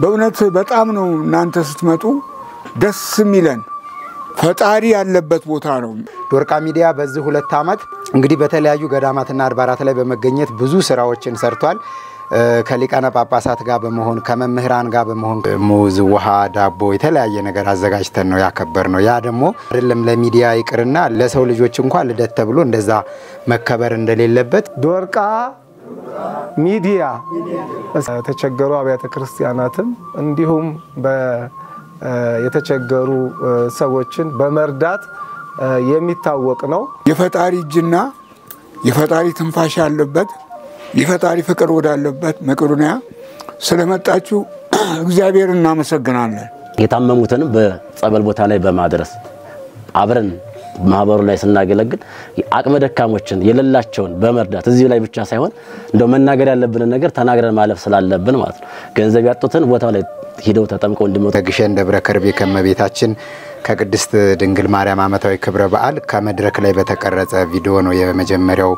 በእውነት በጣም ነው እናንተ ስትመጡ ደስ የሚለን ፈጣሪ ያለበት ቦታ ነው ዶርቃ ሚዲያ በዚህ 2 አመት እንግዲህ በተለያዩ ገዳማትና አድባራት ላይ በመገኘት ብዙ ስራዎችን ሰርቷል ከሊቃነ ጳጳሳት ጋር በመሆን ከመምህራን ጋር በመሆን ሙዝ ውሃ ዳቦ የተለያየ ነገር አዘጋጅተን ነው ያከበርነው ያ ደግሞ አይደለም ለሚዲያ ይቅርና ለሰው ልጆች እንኳን ልደት ተብሎ እንደዛ መከበር እንደሌለበት ዶርቃ ሚዲያ ተቸገሩ አብያተ ክርስቲያናትም እንዲሁም የተቸገሩ ሰዎችን በመርዳት የሚታወቅ ነው የፈጣሪ እጅና የፈጣሪ ትንፋሽ ያለበት የፈጣሪ ፍቅር ወዳለበት መቄዶንያ ስለመጣችሁ እግዚአብሔር እናመሰግናለን የታመሙትን በጸበል ቦታ ላይ በማድረስ አብረን ማህበሩ ላይ ስናገለግል አቅመ ደካሞችን የሌላቸውን በመርዳት እዚህ ላይ ብቻ ሳይሆን እንደው መናገር ያለብን ነገር ተናግረን ማለፍ ስላለብን ማለት ነው ገንዘብ ያጡትን ቦታው ላይ ሄደው ተጠምቀው እንዲሞቱ ግሸን ደብረ ከርቤ ከመቤታችን ከቅድስት ድንግል ማርያም ዓመታዊ ክብረ በዓል ከመድረክ ላይ በተቀረጸ ቪዲዮ ነው የመጀመሪያው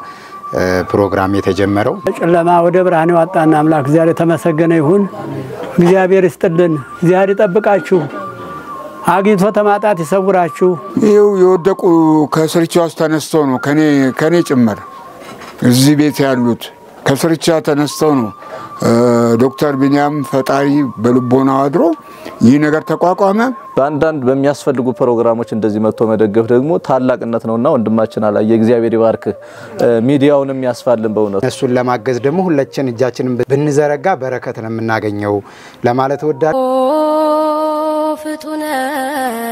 ፕሮግራም የተጀመረው ጨለማ ወደ ብርሃን ያወጣና አምላክ እግዚአብሔር ተመሰገነ ይሁን እግዚአብሔር ይስጥልን እግዚአብሔር ይጠብቃችሁ አግኝቶ ተማጣት ይሰውራችሁ ይው የወደቁ ከስርቻው ተነስተው ነው ከኔ ጭምር እዚህ ቤት ያሉት ከስርቻ ተነስተው ነው ዶክተር ቢኒያም ፈጣሪ በልቦና አድሮ ይህ ነገር ተቋቋመ በአንዳንድ በሚያስፈልጉ ፕሮግራሞች እንደዚህ መጥቶ መደገፍ ደግሞ ታላቅነት ነውና ወንድማችን አላየ እግዚአብሔር ይባርክ ሚዲያውንም ያስፋልን በእውነት እሱን ለማገዝ ደግሞ ሁላችን እጃችንን ብንዘረጋ በረከት ነው የምናገኘው ለማለት ወዳለሁ ፍጡነ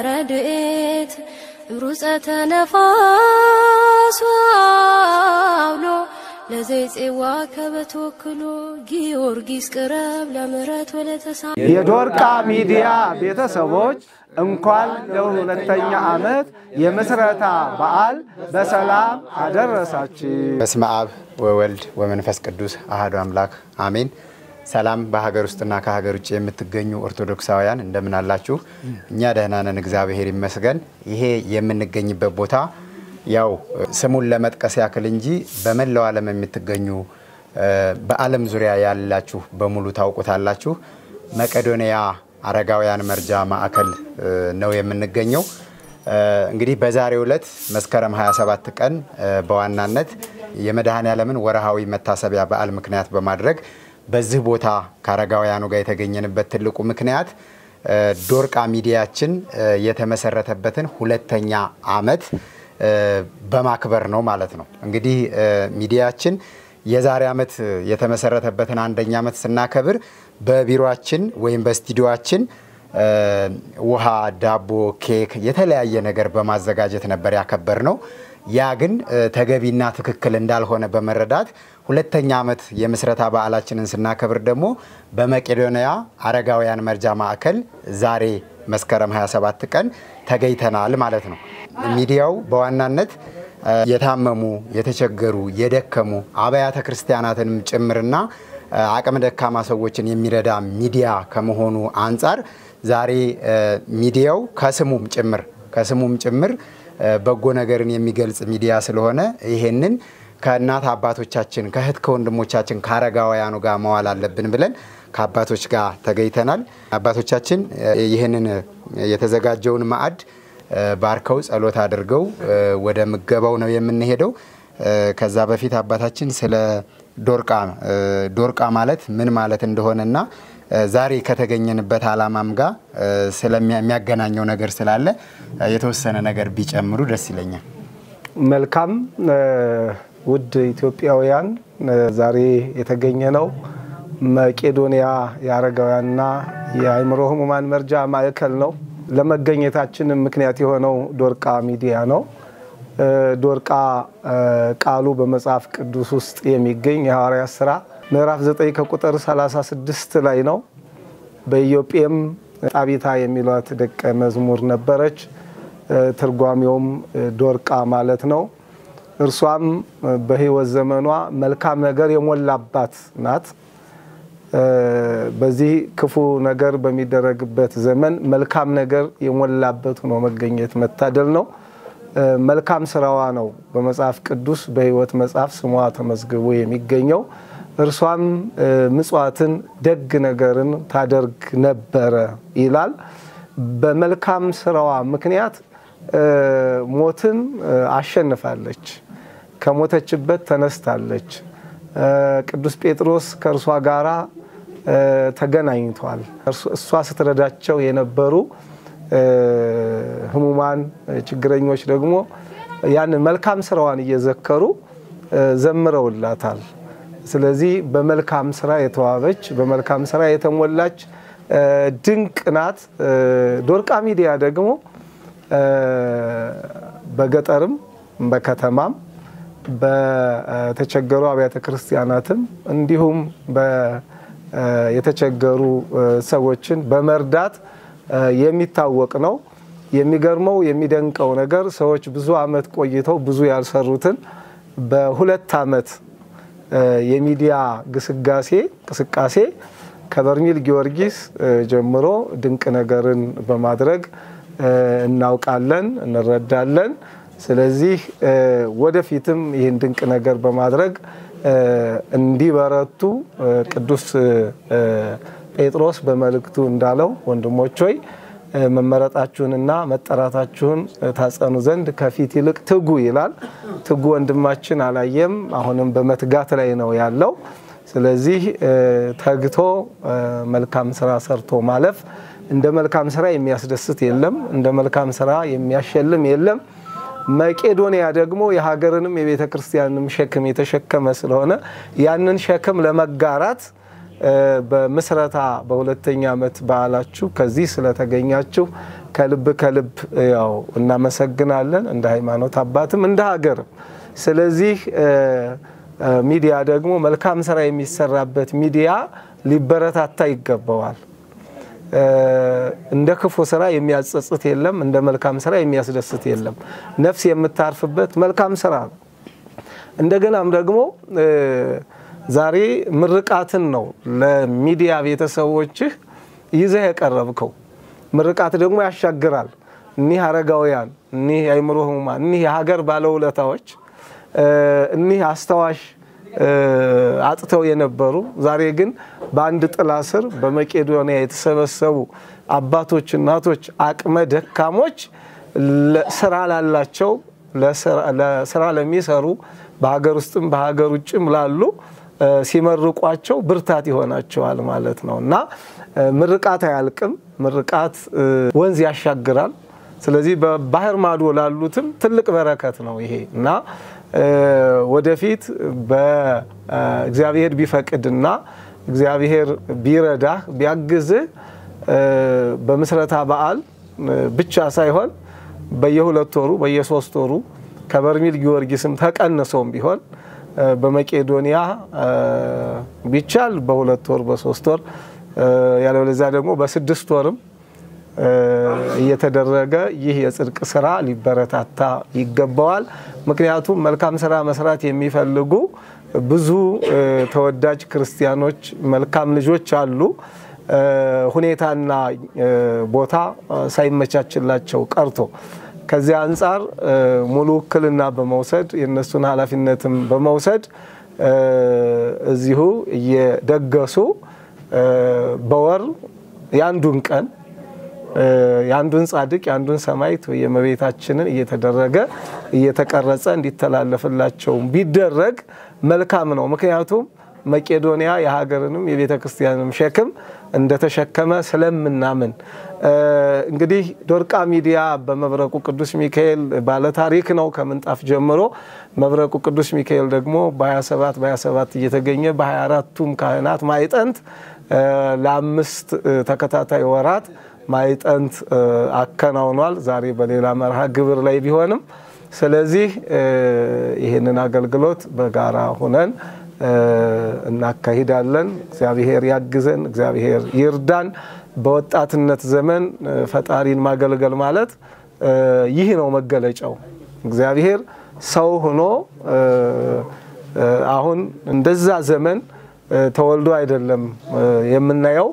ረድኤት ሩፀተ ነፋስ አውሎ ለዘይጼዋ ከበተወክሎ ጊዮርጊስ ቅረብ ለምረት ወለተሳ የዶርቃ ሚዲያ ቤተሰቦች እንኳን ለሁለተኛ አመት የምስረታ በዓል በሰላም አደረሳችሁ በስመ አብ ወወልድ ወመንፈስ ቅዱስ አሐዱ አምላክ አሜን ሰላም በሀገር ውስጥና ከሀገር ውጭ የምትገኙ ኦርቶዶክሳውያን እንደምን አላችሁ እኛ ደህና ነን እግዚአብሔር ይመስገን ይሄ የምንገኝበት ቦታ ያው ስሙን ለመጥቀስ ያክል እንጂ በመላው ዓለም የምትገኙ በዓለም ዙሪያ ያላችሁ በሙሉ ታውቁታላችሁ መቄዶንያ አረጋውያን መርጃ ማዕከል ነው የምንገኘው እንግዲህ በዛሬው ዕለት መስከረም 27 ቀን በዋናነት የመድኃኔ ዓለምን ወርሃዊ መታሰቢያ በዓል ምክንያት በማድረግ በዚህ ቦታ ካረጋውያኑ ጋር የተገኘንበት ትልቁ ምክንያት ዶርቃ ሚዲያችን የተመሰረተበትን 2ኛ አመት በማክበር ነው ማለት ነው እንግዲህ ሚዲያችን የዛሬ አመት የተመሰረተበትን 1ኛ አመት ስናከብር በቢሮአችን ወይም በስቱዲዮአችን ውሃ ዳቦ ኬክ የተለያየ ነገር በማዘጋጀት ነበር ያከበርነው ያ ግን ተገቢና ትክክል እንዳልሆነ በመረዳት 2ኛ አመት የምስረታ በዓላችንን ስናከብር ደግሞ በመቄዶንያ አረጋውያን መርጃ ማዕከል ዛሬ መስከረም 27 ቀን ተገኝተናል ማለት ነው ሚዲያው በዋናነት የታመሙ የተቸገሩ የደከሙ አብያተ ክርስቲያናትንም ጭምርና አቅመ ደካማ ሰዎችን የሚረዳ ሚዲያ ከመሆኑ አንፃር ዛሬ ሚዲያው ከስሙም ጭምር በጎ ነገርን የሚገልጽ ሚዲያ ስለሆነ ይሄንን ከእናት አባቶቻችን ከእህት ከወንድሞቻችን ካረጋውያኑ ጋር መዋል አለብን ብለን ከአባቶች ጋር ተገኝተናል አባቶቻችን ይሄንን የተዘጋጀውን ማዕድ ባርከው ጸሎት አድርገው ወደ ምገባው ነው የምንሄደው ከዛ በፊት አባታችን ስለ ዶርቃ ማለት ምን ማለት እንደሆነና ዛሬ ከተገኘንበት ዓላማም ጋር ስለሚያገናኘው ነገር ስላለ የተወሰነ ነገር ቢጨምሩ ደስ ይለኛል መልካም ውድ ኢትዮጵያውያን ዛሬ የተገኘነው መቄዶንያ ያረጋውያንና የአይምሮ ህሙማን መርጃ ማዕከል ነው ለመገኘታችን ምክንያት የሆነው ዶርቃ ሚዲያ ነው ዶርቃ ቃሉ በመጽሐፍ ቅዱስ ውስጥ የሚገኝ የሐዋርያት ሥራ ምዕራፍ 9 ከቁጥር 36 ላይ ነው በኢዮጴም ጣቢታ የሚሏት ደቀ መዝሙር ነበረች ትርጓሜውም ዶርቃ ማለት ነው እርሷም በህይወት ዘመኗ መልካም ነገር የሞላባት ናት በዚህ ክፉ ነገር በሚደረግበት ዘመን መልካም ነገር የሞላበት ሆኖ መገኘት መታደል ነው መልካም ስራዋ ነው በመጽሐፍ ቅዱስ በህይወት መጽሐፍ ስሟ ተመዝግቦ የሚገኘው እርሷም ምጽዋትን ደግ ነገርን ታደርግ ነበረ ይላል። በመልካም ስራዋ ምክንያት ሞትን አሸንፋለች፣ ከሞተችበት ተነስታለች። ቅዱስ ጴጥሮስ ከእርሷ ጋራ ተገናኝቷል። እሷ ስትረዳቸው የነበሩ ህሙማን ችግረኞች ደግሞ ያንን መልካም ስራዋን እየዘከሩ ዘምረውላታል። ስለዚህ በመልካም ስራ የተዋበች በመልካም ስራ የተሞላች ድንቅ ናት። ዶርቃ ሚዲያ ደግሞ በገጠርም በከተማም በተቸገሩ አብያተ ክርስቲያናትም እንዲሁም የተቸገሩ ሰዎችን በመርዳት የሚታወቅ ነው። የሚገርመው የሚደንቀው ነገር ሰዎች ብዙ አመት ቆይተው ብዙ ያልሰሩትን በሁለት አመት የሚዲያ ግስጋሴ ከበርሜል ጊዮርጊስ ጀምሮ ድንቅ ነገርን በማድረግ እናውቃለን እንረዳለን። ስለዚህ ወደፊትም ይህን ድንቅ ነገር በማድረግ እንዲበረቱ ቅዱስ ጴጥሮስ በመልእክቱ እንዳለው ወንድሞች ሆይ መመረጣችሁንና መጠራታችሁን ታጸኑ ዘንድ ከፊት ይልቅ ትጉ ይላል። ትጉ ወንድማችን አላየም፣ አሁንም በመትጋት ላይ ነው ያለው። ስለዚህ ተግቶ መልካም ስራ ሰርቶ ማለፍ እንደ መልካም ስራ የሚያስደስት የለም፣ እንደ መልካም ስራ የሚያሸልም የለም። መቄዶንያ ደግሞ የሀገርንም የቤተ ክርስቲያንንም ሸክም የተሸከመ ስለሆነ ያንን ሸክም ለመጋራት በመስረታ በሁለተኛ አመት በዓላችሁ ከዚህ ስለተገኛችሁ ከልብ ያው እናመሰግናለን፣ እንደ ሃይማኖት አባትም እንደ ሀገር። ስለዚህ ሚዲያ ደግሞ መልካም ስራ የሚሰራበት ሚዲያ ሊበረታታ ይገባዋል። እንደ ክፉ ስራ የሚያጸጽት የለም፣ እንደ መልካም ስራ የሚያስደስት የለም። ነፍስ የምታርፍበት መልካም ስራ ነው። እንደገናም ደግሞ ዛሬ ምርቃትን ነው ለሚዲያ ቤተሰቦችህ ይዘህ የቀረብከው። ምርቃት ደግሞ ያሻግራል። እኒህ አረጋውያን፣ እኒህ አይምሮ ህሙማን፣ እኒህ የሀገር ባለውለታዎች፣ እኒህ አስተዋሽ አጥተው የነበሩ ዛሬ ግን በአንድ ጥላ ስር በመቄዶንያ የተሰበሰቡ አባቶች፣ እናቶች፣ አቅመ ደካሞች ስራ ላላቸው ለስራ ለሚሰሩ በሀገር ውስጥም በሀገር ውጭም ላሉ ሲመርቋቸው ብርታት ይሆናቸዋል ማለት ነውና ምርቃት አያልቅም። ምርቃት ወንዝ ያሻግራል። ስለዚህ በባህር ማዶ ላሉትም ትልቅ በረከት ነው ይሄና ወደፊት በእግዚአብሔር ቢፈቅድና እግዚአብሔር ቢረዳህ ቢያግዝህ በመስረታ በዓል ብቻ ሳይሆን በየሁለት ወሩ በየሶስት ወሩ ከበርሜል ጊዮርጊስም ተቀንሶም ቢሆን በመቄዶንያ ቢቻል በሁለት ወር በሶስት ወር ያለበለዚያ ደግሞ በስድስት ወርም እየተደረገ ይህ የጽድቅ ስራ ሊበረታታ ይገባዋል። ምክንያቱም መልካም ስራ መስራት የሚፈልጉ ብዙ ተወዳጅ ክርስቲያኖች መልካም ልጆች አሉ። ሁኔታና ቦታ ሳይመቻችላቸው ቀርቶ ከዚያ አንፃር ሙሉ ውክልና በመውሰድ የነሱን ኃላፊነትም በመውሰድ እዚሁ እየደገሱ በወር ያንዱን ቀን ያንዱን ጻድቅ ያንዱን ሰማዕት የመቤታችንን እየተደረገ እየተቀረጸ እንዲተላለፍላቸው ቢደረግ መልካም ነው። ምክንያቱም መቄዶንያ የሀገርንም የቤተ ክርስቲያንም ሸክም እንደተሸከመ ስለምናምን እንግዲህ ዶርቃ ሚዲያ በመብረቁ ቅዱስ ሚካኤል ባለ ታሪክ ነው ከምንጣፍ ጀምሮ። መብረቁ ቅዱስ ሚካኤል ደግሞ በ27 እየተገኘ በ24ቱም ካህናት ማይጠንት ለአምስት ተከታታይ ወራት ማይጠንት አከናውኗል። ዛሬ በሌላ መርሃ ግብር ላይ ቢሆንም ስለዚህ ይሄንን አገልግሎት በጋራ ሆነን እናካሂዳለን። እግዚአብሔር ያግዘን፣ እግዚአብሔር ይርዳን። በወጣትነት ዘመን ፈጣሪን ማገልገል ማለት ይህ ነው መገለጫው። እግዚአብሔር ሰው ሆኖ አሁን እንደዛ ዘመን ተወልዶ አይደለም የምናየው።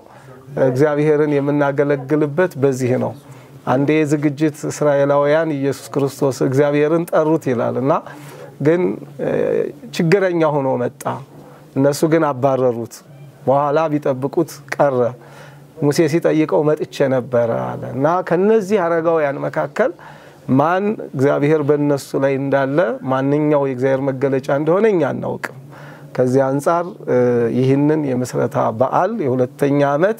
እግዚአብሔርን የምናገለግልበት በዚህ ነው። አንዴ ዝግጅት እስራኤላውያን ኢየሱስ ክርስቶስ እግዚአብሔርን ጠሩት ይላልና ግን ችግረኛ ሆኖ መጣ። እነሱ ግን አባረሩት በኋላ ቢጠብቁት ቀረ ሙሴ ሲጠይቀው መጥቼ ነበር አለና ከነዚህ አረጋውያን መካከል ማን እግዚአብሔር በእነሱ ላይ እንዳለ ማንኛው የእግዚአብሔር መገለጫ እንደሆነ እኛ እናውቅም ከዚህ አንፃር ይህንን የምስረታ በዓል የሁለተኛ ዓመት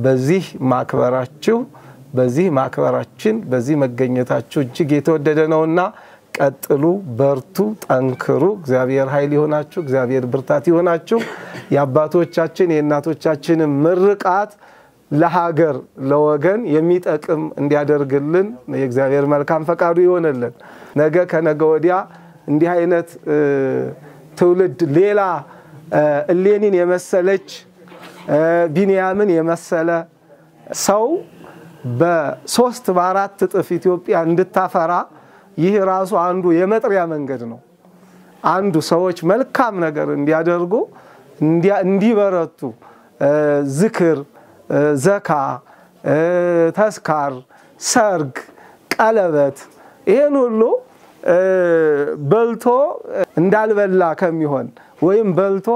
በዚህ ማክበራችን በዚህ መገኘታችሁ እጅግ የተወደደ ነውና ቀጥሉ በርቱ ጠንክሩ እግዚአብሔር ኃይል ይሆናችሁ እግዚአብሔር ብርታት ይሆናችሁ የአባቶቻችን የእናቶቻችን ምርቃት ለሀገር ለወገን የሚጠቅም እንዲያደርግልን የእግዚአብሔር መልካም ፈቃዱ ይሆነልን ነገ ከነገ ወዲያ እንዲህ አይነት ትውልድ ሌላ እሌኒን የመሰለች ቢንያምን የመሰለ ሰው በ3 በ4 እጥፍ ኢትዮጵያ እንድታፈራ ይህ ራሱ አንዱ የመጥሪያ መንገድ ነው አንዱ ሰዎች መልካም ነገር እንዲያደርጉ እንዲበረቱ ዝክር ዘካ ተስካር ሰርግ ቀለበት ይሄን ሁሉ በልቶ እንዳልበላ ከሚሆን ወይም በልቶ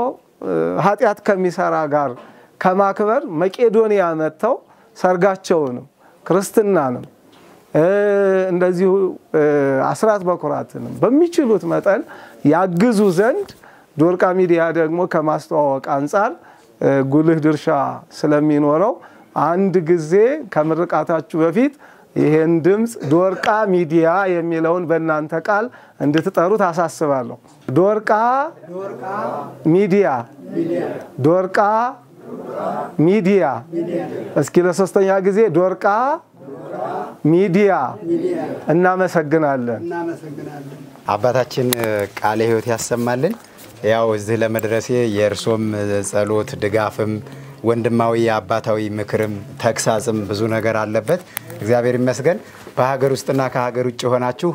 ኃጢያት ከሚሰራ ጋር ከማክበር መቄዶንያ መተው ሰርጋቸውንም ክርስትናንም እንደዚሁ አስራት በኩራትንም በሚችሉት መጠን ያግዙ ዘንድ ዶርቃ ሚዲያ ደግሞ ከማስተዋወቅ አንፃር ጉልህ ድርሻ ስለሚኖረው አንድ ጊዜ ከምርቃታችሁ በፊት ይሄን ድምጽ ዶርቃ ሚዲያ የሚለውን በእናንተ ቃል እንድትጠሩት አሳስባለሁ ዶርቃ ሚዲያ ዶርቃ ሚዲያ እስኪ ለሶስተኛ ጊዜ ዶርቃ ሚዲያ እናመሰግናለን አባታችን ቃለ ሕይወት ያሰማልን ያው እዚህ ለመድረሴ የእርሶም ጸሎት ድጋፍም ወንድማዊ አባታዊ ምክርም ተክሳጽም ብዙ ነገር አለበት እግዚአብሔር ይመስገን በሀገር ውስጥና ከሀገር ውጭ ሆናችሁ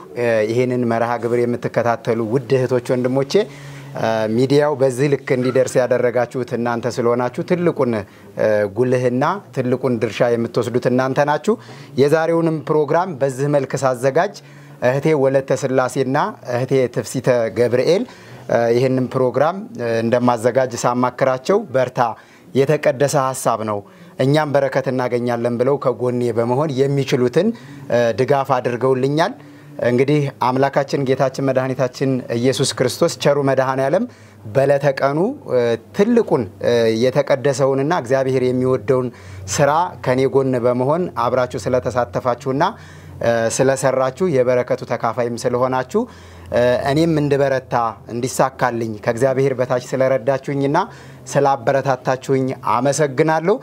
ይሄንን መርሃ ግብር የምትከታተሉ ውድ እህቶች ወንድሞቼ ሚዲያው በዚህ ልክ እንዲደርስ ያደረጋችሁት እናንተ ስለሆናችሁ ትልቁን ጉልህና ትልቁን ድርሻ የምትወስዱት እናንተ ናችሁ የዛሬውንም ፕሮግራም በዚህ መልክ ሳዘጋጅ እህቴ ወለተ ስላሴና እህቴ ትፍሲተ ገብርኤል ይሄንን ፕሮግራም እንደማዘጋጅ ሳማከራቸው በርታ የተቀደሰ ሐሳብ ነው እኛም በረከት እናገኛለን ብለው ከጎኔ በመሆን የሚችሉትን ድጋፍ አድርገውልኛል እንግዲህ አምላካችን ጌታችን መድኃኒታችን ኢየሱስ ክርስቶስ ቸሩ መድኃኔ ዓለም በለተቀኑ ትልቁን የተቀደሰውንና እግዚአብሔር የሚወደውን ስራ ከኔ ጎን በመሆን አብራችሁ ስለተሳተፋችሁና ስለሰራችሁ የበረከቱ ተካፋይም ስለሆናችሁ እኔም እንድበረታ እንዲሳካልኝ ከእግዚአብሔር በታች ስለረዳችሁኝና ስላበረታታችሁኝ አመሰግናለሁ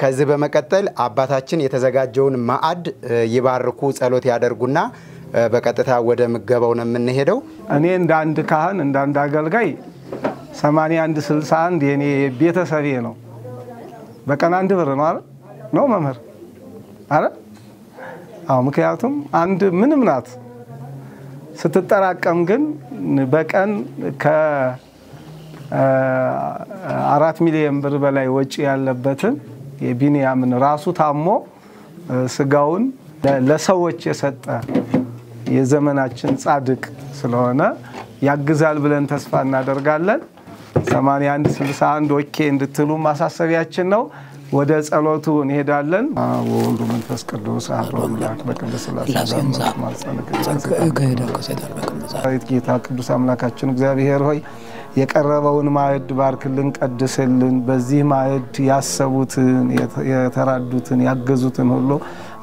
ከዚህ በመቀጠል አባታችን የተዘጋጀውን ማዕድ ይባርኩ ጸሎት ያደርጉና በቀጥታ ወደ ምገባው ነው የምንሄደው እኔ እንደ አንድ ካህን እንደ አንድ አገልጋይ 8161 የኔ ቤተሰቤ ነው በቀን 1 ብር ነው አይደል ነው መምህር አይደል አው ምክንያቱም አንድ ምንም ናት ስትጠራቀም ግን በቀን ከ4 ሚሊዮን ብር በላይ ወጪ ያለበትን የቢንያምን ራሱ ታሞ ስጋውን ለሰዎች የሰጠ የዘመናችን ጻድቅ ስለሆነ ያግዛል ብለን ተስፋ እናደርጋለን 8161 ኦኬ እንድትሉ ማሳሰቢያችን ነው ወደ ጸሎቱ እንሄዳለን ወልዱ መንፈስ ቅዱስ አሐዱ አምላክ በቅድስት ሥላሴ ጌታ ቅዱስ አምላካችን እግዚአብሔር ሆይ የቀረበውን ማዕድ ባርክልን ቀድስልን በዚህ ማዕድ ያሰቡትን የተራዱትን ያገዙትን ሁሉ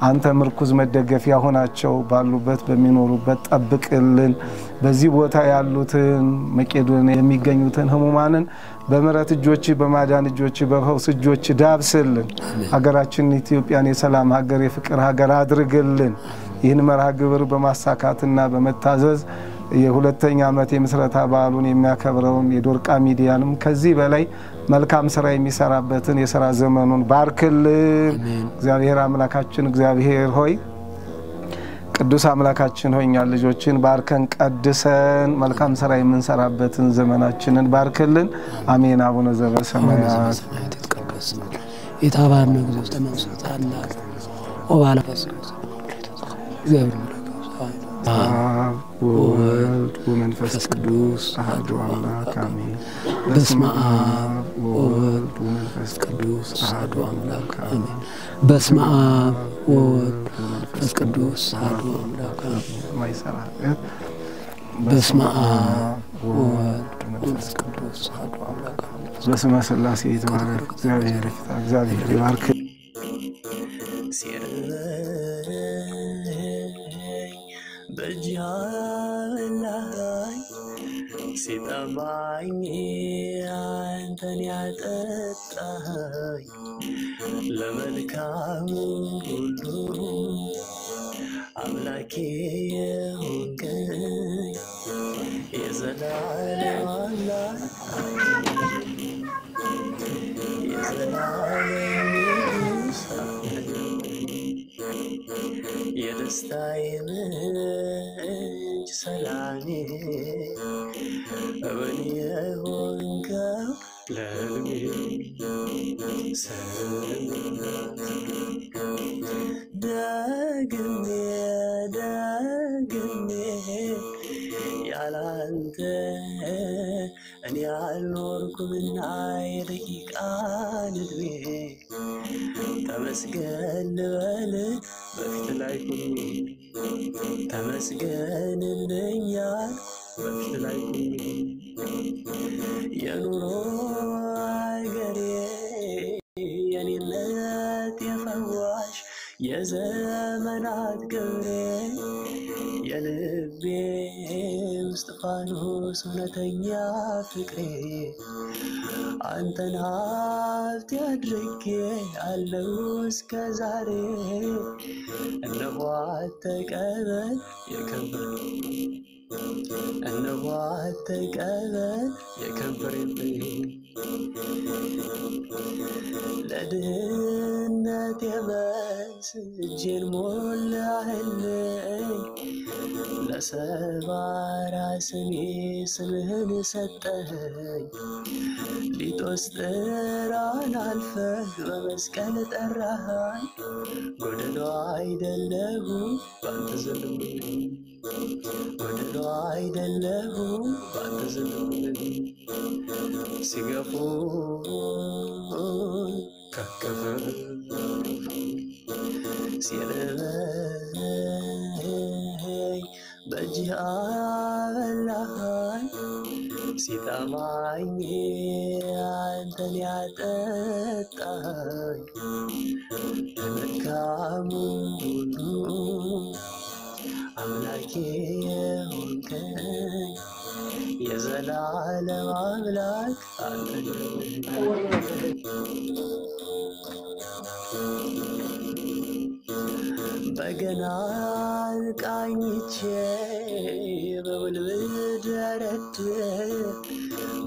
አንተ ምርኩዝ መደገፊያ ሆናቸው ባሉበት በሚኖሩበት ጠብቅልን በዚህ ቦታ ያሉትን መቄዶንያ የሚገኙትን ህሙማንን በመረት እጆች በማዳን እጆች በፈውስ እጆች ዳብስልን ሀገራችን ኢትዮጵያን የሰላም ሀገር የፍቅር ሀገር አድርግልን ይህን መርሃ ግብር በማሳካትና በመታዘዝ የሁለተኛ ዓመት የምስረታ በዓሉን የሚያከብረውን የዶርቃ ሚዲያንም ከዚህ በላይ መልካም ስራ የሚሰራበትን የሥራ ዘመኑን ባርክልን እግዚአብሔር አምላካችን እግዚአብሔር ሆይ ቅዱስ አምላካችን ሆይ እኛ ልጆችን ባርከን ቀድሰን መልካም ስራ የምንሰራበትን ዘመናችንን ባርክልን አሜን አቡነ ዘበሰማያት የታባን ነው እግዚአብሔር ተመስጣና ኦባላ እግዚአብሔር አብ ወወልድ ወመንፈስ ቅዱስ አሐዱ አምላክ አሜን። በስመ አብ ወወልድ ወመንፈስ ቅዱስ አሐዱ አምላክ አሜን። በስመ አብ ወወልድ ወመንፈስ ቅዱስ አሐዱ አምላክ አሜን። ማይሰራ በስመ አብ ወወልድ ወመንፈስ ቅዱስ አሐዱ አምላክ አሜን። በስመ ሥላሴ የተባረክ እግዚአብሔር ይባርክ። በጃላይ ሲጠማኝ አንተን ያጠጣኝ ለመልካም ሁሉ አምላኬ የሆንከኝ የዘላለም አምላክ የዘላለም ንጉሥ የደስታዬ ምንጭ ሰላሜ እውን የሆንከው ለሕልሜ ደግሜ ያላንተ እኔ አልኖርኩምና የደቂቃን ዕድሜ ተመስገን ልበል በፊት ላይ ሁሉ ተመስገን እንለኛል በፊት ላይ ሁሉ የኑሮ አገሬ የኔነት የፈዋሽ የዘመናት ገብሬ የልቤ ውስጥ ፋኖስ እውነተኛ ፍቅሬ አንተን ሀብቴ አድርጌ አለው እስከ ዛሬ እነሆ ተቀበል የከበረ እነሆ ተቀበል የከበረብኝ ለድህነት የበስ እጄን ሞላህልኝ ለሰባራ ስሜ ስምህን ሰጠኸኝ ሊጦስ ጥራን አልፈህ በመስቀል ጠራኸኝ ጎደሎ አይደለሁ ባንተ ዘንድ ጎደሎ አይደለሁ ባንተ ዘንድ ሲገፉ ከከፈ ሲለበኝ በእጅህ አበላኸኝ ሲጠማኝ አንተን ያጠጣኝ ለመልካሙ ሁሉ አምላኬ የሆንከኝ የዘላለም አምላክ አንተ በገናን ቃኝቼ በውልብል ደረድር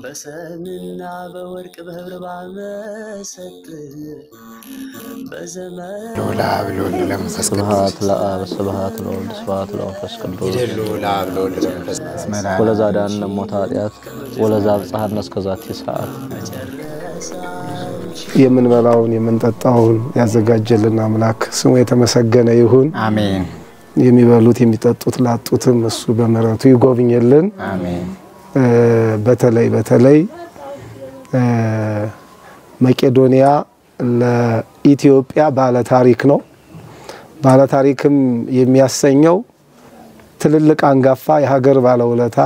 በሰምና በወርቅ በህብር ባመሰጥ በዘመን ለአብ ለወልድ ለመንፈስ ስብሐት ለአብ ስብሐት ለወልድ ስብሐት ለመንፈስ ቅዱስ ይደሉ ለአብ ለወልድ ለመንፈስ ቅዱስ ወለዛዳን ሞት ኃጢአት ወለዛብ ጸሐነ እስከዛቲ ሰዓት የምንበላውን የምንጠጣውን ያዘጋጀልን አምላክ ስሙ የተመሰገነ ይሁን። አሜን። የሚበሉት የሚጠጡት ላጡትም እሱ በመረቱ ይጎብኝልን። አሜን። በተለይ መቄዶንያ ለኢትዮጵያ ባለ ታሪክ ነው። ባለ ታሪክም የሚያሰኘው ትልልቅ አንጋፋ የሀገር ባለውለታ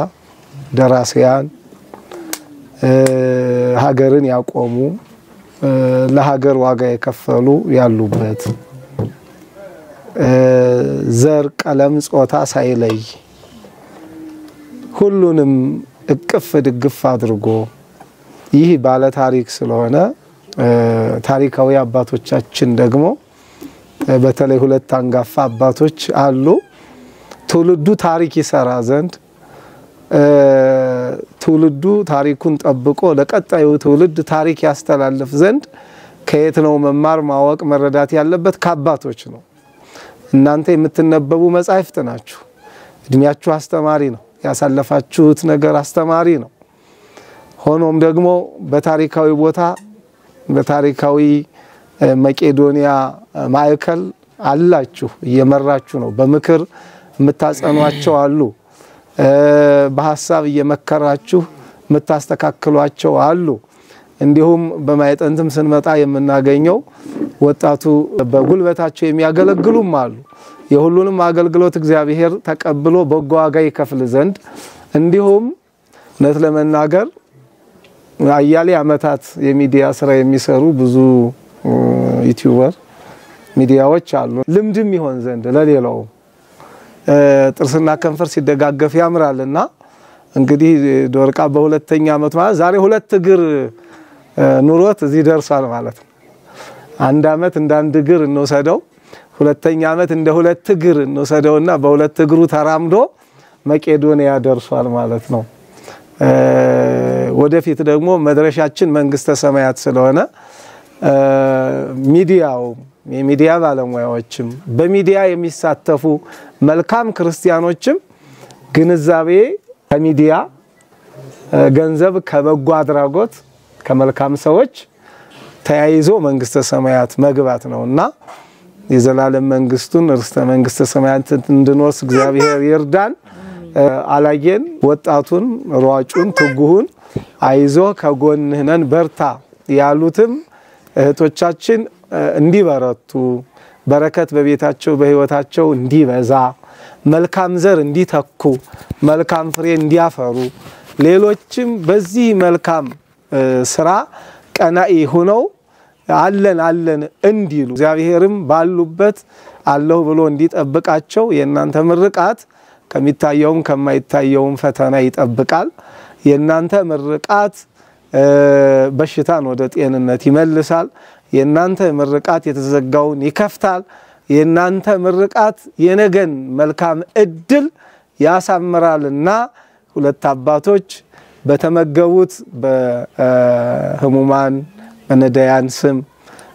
ደራሲያን ሀገርን ያቆሙ ለሀገር ዋጋ የከፈሉ ያሉበት ዘር ቀለም ጾታ ሳይለይ ሁሉንም እቅፍ ድግፍ አድርጎ ይህ ባለ ታሪክ ስለሆነ ታሪካዊ አባቶቻችን ደግሞ በተለይ ሁለት አንጋፋ አባቶች አሉ ትውልዱ ታሪክ ይሰራ ዘንድ ትውልዱ ታሪኩን ጠብቆ ለቀጣዩ ትውልድ ታሪክ ያስተላልፍ ዘንድ ከየት ነው መማር ማወቅ መረዳት ያለበት? ከአባቶች ነው። እናንተ የምትነበቡ መጻሕፍት ናችሁ። እድሜያችሁ አስተማሪ ነው። ያሳለፋችሁት ነገር አስተማሪ ነው። ሆኖም ደግሞ በታሪካዊ ቦታ በታሪካዊ መቄዶንያ ማዕከል አላችሁ እየመራችሁ ነው። በምክር የምታጸኗቸው አሉ። በሐሳብ እየመከራችሁ የምታስተካክሏቸው አሉ። እንዲሁም በማይጠንትም ስንመጣ የምናገኘው ወጣቱ በጉልበታቸው የሚያገለግሉም አሉ። የሁሉንም አገልግሎት እግዚአብሔር ተቀብሎ በጎ ዋጋ ይከፍል ዘንድ እንዲሁም እውነት ለመናገር አያሌ ዓመታት የሚዲያ ስራ የሚሰሩ ብዙ ዩቲዩበር ሚዲያዎች አሉ። ልምድም ይሆን ዘንድ ለሌላው ጥርስና ከንፈር ሲደጋገፍ ያምራልና እንግዲህ ዶርቃ በሁለተኛ ዓመት ማለት ዛሬ 2 እግር ኑሮት እዚህ ደርሷል ማለት ነው። አንድ ዓመት እንደ አንድ እግር እንወሰደው፣ ሁለተኛ ዓመት እንደ 2 እግር እንወሰደውና በ2 እግሩ ተራምዶ መቄዶንያ ደርሷል ማለት ነው። ወደፊት ደግሞ መድረሻችን መንግስተ ሰማያት ስለሆነ ሚዲያው የሚዲያ ባለሙያዎችም በሚዲያ የሚሳተፉ መልካም ክርስቲያኖችም ግንዛቤ ከሚዲያ ገንዘብ ከበጎ አድራጎት ከመልካም ሰዎች ተያይዞ መንግስተ ሰማያት መግባት ነውና የዘላለም መንግስቱን ርስተ መንግስተ ሰማያት እንድንወርስ እግዚአብሔር ይርዳን። አላየን ወጣቱን ሯጩን ትጉሁን አይዞ ከጎንህ ነን በርታ ያሉትም እህቶቻችን እንዲበረቱ በረከት በቤታቸው በህይወታቸው እንዲበዛ መልካም ዘር እንዲተኩ መልካም ፍሬ እንዲያፈሩ ሌሎችም በዚህ መልካም ስራ ቀናኢ ሆነው አለን እንዲሉ እግዚአብሔርም ባሉበት አለው ብሎ እንዲጠብቃቸው የእናንተ ምርቃት ከሚታየውም ከማይታየውም ፈተና ይጠብቃል። የእናንተ ምርቃት በሽታን ወደ ጤንነት ይመልሳል። የእናንተ ምርቃት የተዘጋውን ይከፍታል። የእናንተ ምርቃት የነገን መልካም እድል ያሳምራልና ሁለት አባቶች በተመገቡት በህሙማን በነዳያን ስም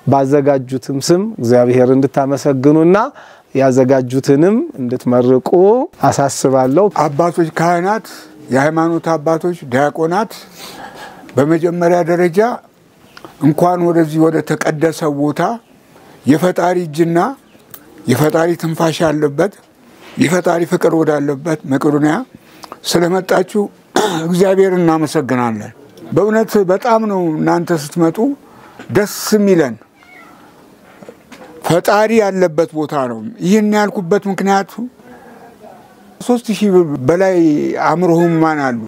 ባዘጋጁትም ስም እግዚአብሔር እንድታመሰግኑና ያዘጋጁትንም እንድትመርቁ አሳስባለሁ። አባቶች ካህናት፣ የሃይማኖት አባቶች፣ ዲያቆናት በመጀመሪያ ደረጃ እንኳን ወደዚህ ወደ ተቀደሰው ቦታ የፈጣሪ እጅና የፈጣሪ ትንፋሽ ያለበት የፈጣሪ ፍቅር ወዳለበት መቄዶንያ ስለመጣችሁ እግዚአብሔር እናመሰግናለን። በእውነት በጣም ነው እናንተ ስትመጡ ደስ የሚለን። ፈጣሪ ያለበት ቦታ ነው። ይህን ያልኩበት ምክንያቱ 3000 በላይ አእምሮ ህሙማን አሉ።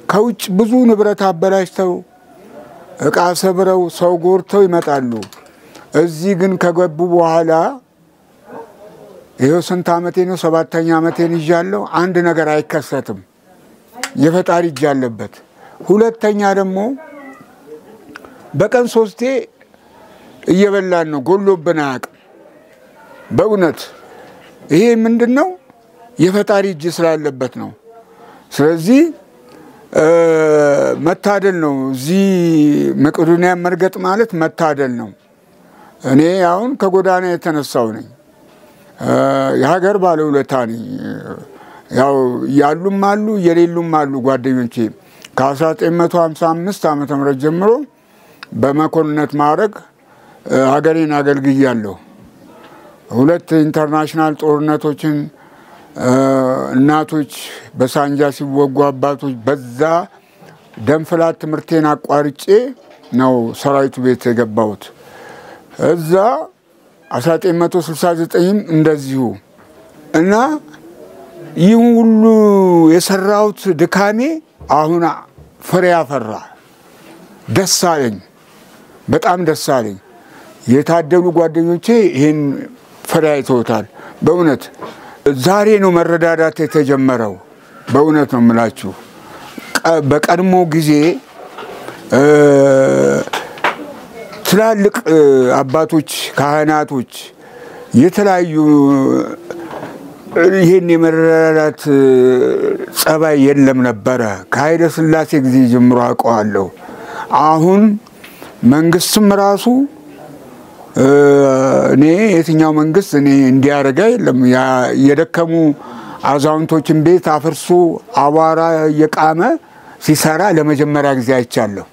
ከውጭ ብዙ ንብረት አበላሽተው እቃ ሰብረው ሰው ጎርተው ይመጣሉ። እዚህ ግን ከገቡ በኋላ ይሄው ስንት ዓመቴ ነው 7ኛ ዓመቴን ይዣለሁ። አንድ ነገር አይከሰትም። የፈጣሪ እጅ አለበት። ሁለተኛ ደግሞ በቀን 3ቴ እየበላን ነው። ጎሎብን አያውቅም። በእውነት ይሄ ምንድነው? የፈጣሪ እጅ ስላለበት ነው። ስለዚህ መታደል ነው። እዚህ መቄዶንያ መርገጥ ማለት መታደል ነው። እኔ አሁን ከጎዳና የተነሳው ነኝ። የሀገር ባለውለታ ነኝ። ያው ያሉም አሉ የሌሉም አሉ ጓደኞቼ። ከ1955 ዓመተ ምህረት ጀምሮ በመኮንነት ማዕረግ ሀገሬን አገልግያለሁ። 2 ኢንተርናሽናል ጦርነቶችን እናቶች በሳንጃ ሲወጉ አባቶች በዛ ደንፍላት ትምህርቴን አቋርጬ ነው ሰራዊቱ ቤት የገባሁት። እዛ 1969 እንደዚሁ እና ይህ ሁሉ የሰራሁት ድካሜ አሁን ፍሬ አፈራ። ደስ አለኝ፣ በጣም ደስ አለኝ። የታደሉ ጓደኞቼ ይሄን ፍሬ አይተውታል። በእውነት ዛሬ ነው መረዳዳት የተጀመረው። በእውነት ነው የምላችሁ። በቀድሞ ጊዜ ትላልቅ አባቶች ካህናቶች የተለያዩ ይሄን የመረዳዳት ጸባይ የለም ነበረ። ከኃይለ ሥላሴ ጊዜ ጀምሮ አውቀዋለሁ። አሁን መንግስትም ራሱ እኔ የትኛው መንግስት እኔ እንዲያረጋ የለም። የደከሙ አዛውንቶችን ቤት አፍርሶ አዋራ የቃመ ሲሰራ ለመጀመሪያ ጊዜ አይቻለሁ።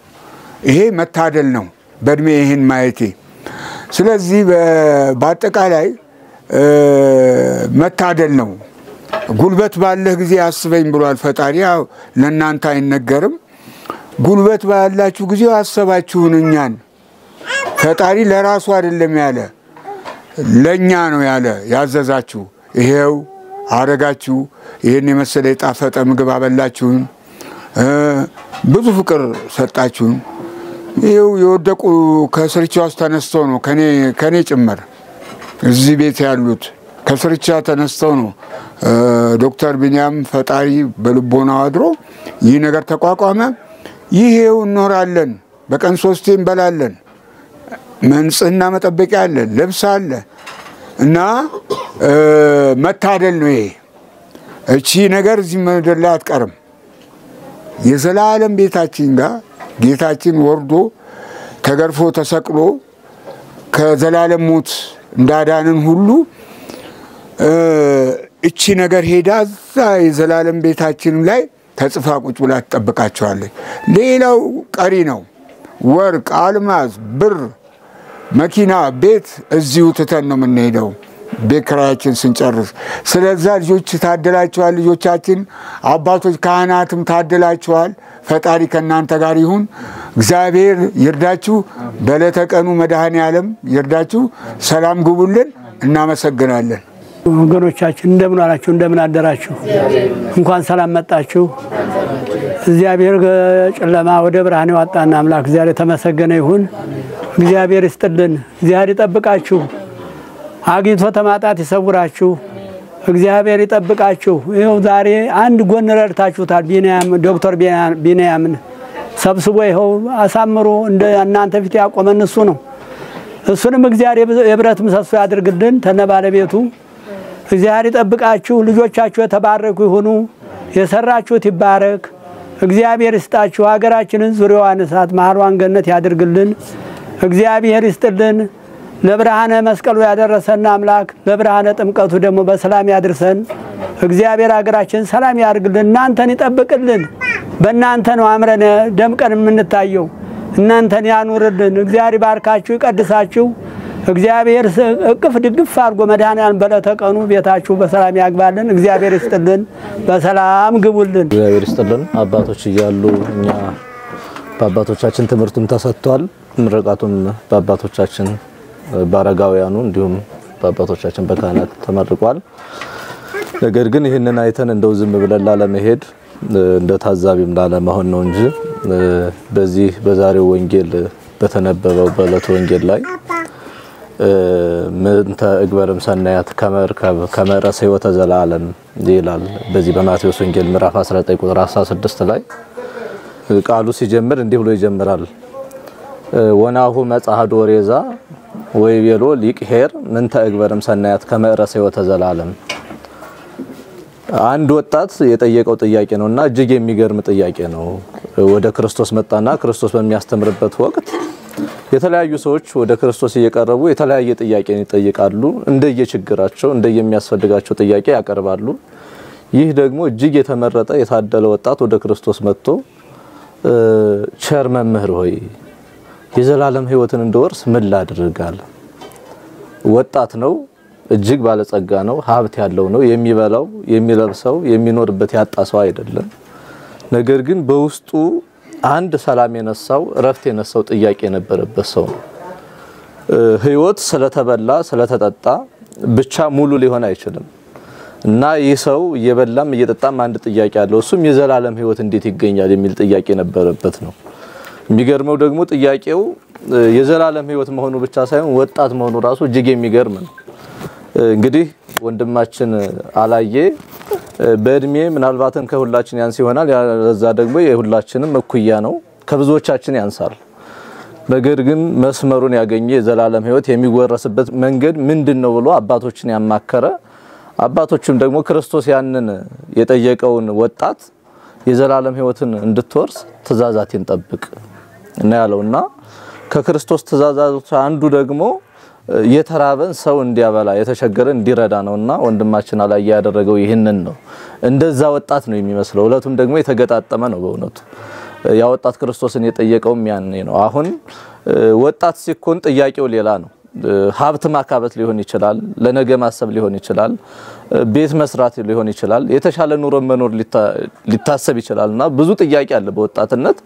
ይሄ መታደል ነው በእድሜ ይሄን ማየቴ። ስለዚህ በአጠቃላይ መታደል ነው። ጉልበት ባለህ ጊዜ አስበኝ ብሏል ፈጣሪ። ያው ለእናንተ አይነገርም። ጉልበት ባላችሁ ጊዜ አሰባችሁን እኛን። ፈጣሪ ለራሱ አይደለም ያለ ለኛ ነው ያለ ያዘዛችሁ። ይሄው አረጋችሁ። ይሄን የመሰለ የጣፈጠ ምግብ አበላችሁን፣ ብዙ ፍቅር ሰጣችሁን። ይሄው የወደቁ ከስርቻ ውስጥ ተነስተው ነው ከኔ ጭምር እዚህ ቤት ያሉት ከስርቻ ተነስተው ነው ዶክተር ቢኒያም ፈጣሪ በልቦናው አድሮ ይህ ነገር ተቋቋመ። ይሄው እንኖራለን። በቀን 3 እንበላለን። መንጽህና መጠበቂያ አለ፣ ልብስ አለ እና መታደል ነው ይሄ። እቺ ነገር እዚህ ምድር ላይ አትቀርም። የዘላለም ቤታችን ጋር ጌታችን ወርዶ ተገርፎ ተሰቅሎ ከዘላለም ሞት እንዳዳንን ሁሉ እቺ ነገር ሄዳ እዛ የዘላለም ቤታችን ላይ ተጽፋ ቁጭ ብላ ትጠብቃቸዋለች። ሌላው ቀሪ ነው። ወርቅ፣ አልማዝ፣ ብር፣ መኪና፣ ቤት እዚሁ ትተን ነው የምንሄደው ቤት ኪራያችን ስንጨርስ። ስለዛ ልጆች ታደላቸዋል። ልጆቻችን አባቶች ካህናትም ታደላቸዋል። ፈጣሪ ከእናንተ ጋር ይሁን። እግዚአብሔር ይርዳችሁ። በዕለተ ቀኑ መድኃኔዓለም ይርዳችሁ። ሰላም ግቡልን። እናመሰግናለን። ወገኖቻችን እንደምን አላችሁ? እንደምን አደራችሁ? እንኳን ሰላም መጣችሁ። እግዚአብሔር ጨለማ ወደ ብርሃን ያወጣና አምላክ እግዚአብሔር ተመሰገነ ይሁን። እግዚአብሔር ይስጥልን። እግዚአብሔር ይጠብቃችሁ። አግኝቶ ተማጣት ይሰውራችሁ። እግዚአብሔር ይጠብቃችሁ። ይኸው ዛሬ አንድ ጎን ረድታችሁታል። ዶክተር ቢኒያምን ሰብስቦ ይኸው አሳምሮ እንደ እናንተ ፊት ያቆመን እሱ ነው። እሱንም እግዚአብሔር የብረት ምሰሶ ያድርግልን ተነባለቤቱ። እግዚአብሔር ይጠብቃችሁ። ልጆቻችሁ የተባረኩ ይሁኑ። የሰራችሁት ይባረክ። እግዚአብሔር ይስጣችሁ። ሀገራችንን ዙሪያዋን እሳት መሃሏን ገነት ያድርግልን። እግዚአብሔር ይስጥልን። ለብርሃነ መስቀሉ ያደረሰን አምላክ ለብርሃነ ጥምቀቱ ደግሞ በሰላም ያድርሰን። እግዚአብሔር ሀገራችን ሰላም ያድርግልን። እናንተን ይጠብቅልን። በእናንተ ነው አምረን ደምቀን የምንታየው። እናንተን ያኑርልን። እግዚአብሔር ይባርካችሁ፣ ይቀድሳችሁ። እግዚአብሔር እቅፍ ድግፍ አድርጎ መድኃኔዓለም በዕለተ ቀኑ ቤታችሁ በሰላም ያግባልን። እግዚአብሔር ይስጥልን። በሰላም ግቡልን። እግዚአብሔር ይስጥልን። አባቶች እያሉ እኛ በአባቶቻችን ትምህርቱም ተሰጥቷል። ምርቃቱም በአባቶቻችን ባረጋውያኑ እንዲሁም በአባቶቻችን በካህናት ተመርቋል። ነገር ግን ይህንን አይተን እንደው ዝም ብለን ላለመሄድ እንደ ታዛቢም ላለመሆን ነው እንጂ በዚህ በዛሬው ወንጌል በተነበበው በዕለቱ ወንጌል ላይ ምንተ እግበርም ሰናያት ከመረሰ ሕይወተ ዘላለም ይላል። በዚህ በማቴዎስ ወንጌል ምዕራፍ 19 ቁጥር 16 ላይ ቃሉ ሲጀምር እንዲህ ብሎ ይጀምራል። ወናሁ መጻሐዶ ወሬዛ ወይ ቤሎ ሊቅ ሄር ምንተ እግበርም ሰናያት ከመረሰ ሕይወተ ዘላለም። አንድ ወጣት የጠየቀው ጥያቄ ነውና እጅግ የሚገርም ጥያቄ ነው። ወደ ክርስቶስ መጣና ክርስቶስ በሚያስተምርበት ወቅት የተለያዩ ሰዎች ወደ ክርስቶስ እየቀረቡ የተለያየ ጥያቄን ይጠይቃሉ። እንደየችግራቸው እንደየሚያስፈልጋቸው ጥያቄ ያቀርባሉ። ይህ ደግሞ እጅግ የተመረጠ የታደለ ወጣት ወደ ክርስቶስ መጥቶ ቸር መምህር ሆይ የዘላለም ሕይወትን እንድወርስ ምን ላድርጋል? ወጣት ነው፣ እጅግ ባለጸጋ ነው፣ ሀብት ያለው ነው፣ የሚበላው የሚለብሰው የሚኖርበት ያጣ ሰው አይደለም። ነገር ግን በውስጡ አንድ ሰላም የነሳው ረፍት የነሳው ጥያቄ የነበረበት ሰው ነው። ሕይወት ስለተበላ ስለተጠጣ ብቻ ሙሉ ሊሆን አይችልም እና ይህ ሰው እየበላም እየጠጣም አንድ ጥያቄ አለው። እሱም የዘላለም ሕይወት እንዴት ይገኛል የሚል ጥያቄ ነበረበት ነው። የሚገርመው ደግሞ ጥያቄው የዘላለም ሕይወት መሆኑ ብቻ ሳይሆን ወጣት መሆኑ ራሱ እጅግ የሚገርም ነው። እንግዲህ ወንድማችን አላየ በእድሜ ምናልባትም ከሁላችን ያንስ ይሆናል። ያዛ ደግሞ የሁላችንም እኩያ ነው፣ ከብዙዎቻችን ያንሳል። ነገር ግን መስመሩን ያገኘ የዘላለም ሕይወት የሚወረስበት መንገድ ምንድነው ብሎ አባቶችን ያማከረ፣ አባቶችም ደግሞ ክርስቶስ ያንን የጠየቀውን ወጣት የዘላለም ሕይወትን እንድትወርስ ትእዛዛትን ጠብቅ እና ያለውና ከክርስቶስ ትእዛዛት አንዱ ደግሞ የተራበን ሰው እንዲያበላ የተቸገረ እንዲረዳ ነውና ወንድማችን አላየ ያደረገው ይህንን ነው። እንደዛ ወጣት ነው የሚመስለው። እለቱም ደግሞ የተገጣጠመ ነው በእውነቱ። ያ ወጣት ክርስቶስን የጠየቀውም ያኔ ነው። አሁን ወጣት ሲኮን ጥያቄው ሌላ ነው። ሀብት ማካበት ሊሆን ይችላል ለነገ ማሰብ ሊሆን ይችላል ቤት መስራት ሊሆን ይችላል የተሻለ ኑሮ መኖር ሊታሰብ ይችላልና ብዙ ጥያቄ አለ በወጣትነት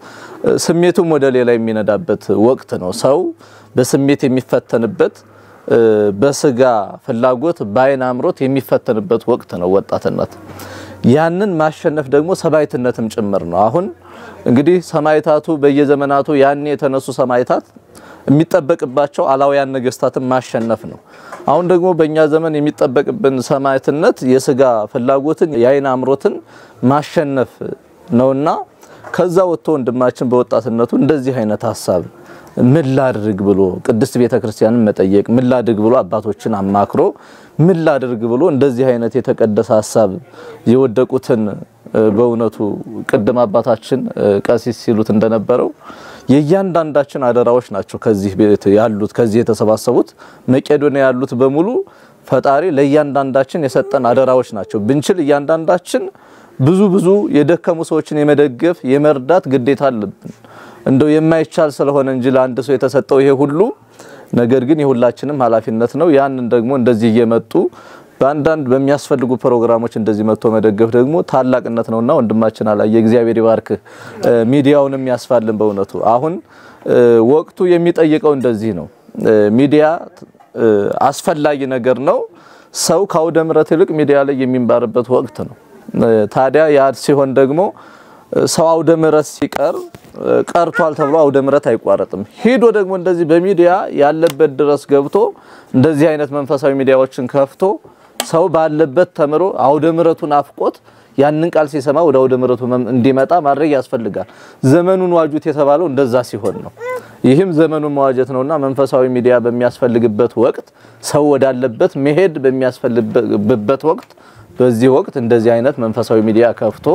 ስሜቱም ወደ ሌላ የሚነዳበት ወቅት ነው ሰው በስሜት የሚፈተንበት በስጋ ፍላጎት ባይን አምሮት የሚፈተንበት ወቅት ነው ወጣትነት ያንን ማሸነፍ ደግሞ ሰማዕትነትም ጭምር ነው አሁን እንግዲህ ሰማዕታቱ በየዘመናቱ ያኔ የተነሱ ሰማዕታት የሚጠበቅባቸው አላውያን ነገስታትን ማሸነፍ ነው አሁን ደግሞ በእኛ ዘመን የሚጠበቅብን ሰማዕትነት የስጋ ፍላጎትን ያይን አምሮትን ማሸነፍ ነውና ከዛ ወጥቶ ወንድማችን በወጣትነቱ እንደዚህ አይነት ሐሳብ ምን ላድርግ ብሎ ቅድስት ቤተክርስቲያንን መጠየቅ ምን ላድርግ ብሎ አባቶችን አማክሮ ምን ላድርግ ብሎ እንደዚህ አይነት የተቀደሰ ሐሳብ የወደቁትን በእውነቱ ቅድም አባታችን ቀሲስ ሲሉት እንደነበረው የእያንዳንዳችን አደራዎች ናቸው ከዚህ ቤት ያሉት ከዚህ የተሰባሰቡት መቄዶንያ ያሉት በሙሉ ፈጣሪ ለእያንዳንዳችን የሰጠን አደራዎች ናቸው ብንችል እያንዳንዳችን ብዙ የደከሙ ሰዎችን የመደገፍ የመርዳት ግዴታ አለብን እንደው የማይቻል ስለሆነ እንጂ ለአንድ ሰው የተሰጠው ይሄ ሁሉ ነገር ግን የሁላችንም ኃላፊነት ነው ያንን ደግሞ እንደዚህ እየመጡ በአንዳንድ በሚያስፈልጉ ፕሮግራሞች እንደዚህ መጥቶ መደገፍ ደግሞ ታላቅነት ነውና ወንድማችን አላየ እግዚአብሔር ይባርክ ሚዲያውንም ያስፋልን በእውነቱ አሁን ወቅቱ የሚጠይቀው እንደዚህ ነው ሚዲያ አስፈላጊ ነገር ነው ሰው ካውደ ምሕረት ይልቅ ሚዲያ ላይ የሚንባርበት ወቅት ነው ታዲያ ያ ሲሆን ደግሞ ሰው አውደ ምሕረት ሲቀር ቀርቷል ተብሎ አውደ ምሕረት አይቋረጥም ሄዶ ደግሞ እንደዚህ በሚዲያ ያለበት ድረስ ገብቶ እንደዚህ አይነት መንፈሳዊ ሚዲያዎችን ከፍቶ ሰው ባለበት ተምሮ አውደ ምሕረቱን አፍቆት ያንን ቃል ሲሰማ ወደ አውደ ምሕረቱ እንዲመጣ ማድረግ ያስፈልጋል ዘመኑን ዋጁት የተባለው እንደዛ ሲሆን ነው ይህም ዘመኑን መዋጀት ነውና መንፈሳዊ ሚዲያ በሚያስፈልግበት ወቅት ሰው ወዳለበት መሄድ በሚያስፈልግበት ወቅት በዚህ ወቅት እንደዚህ አይነት መንፈሳዊ ሚዲያ ከፍቶ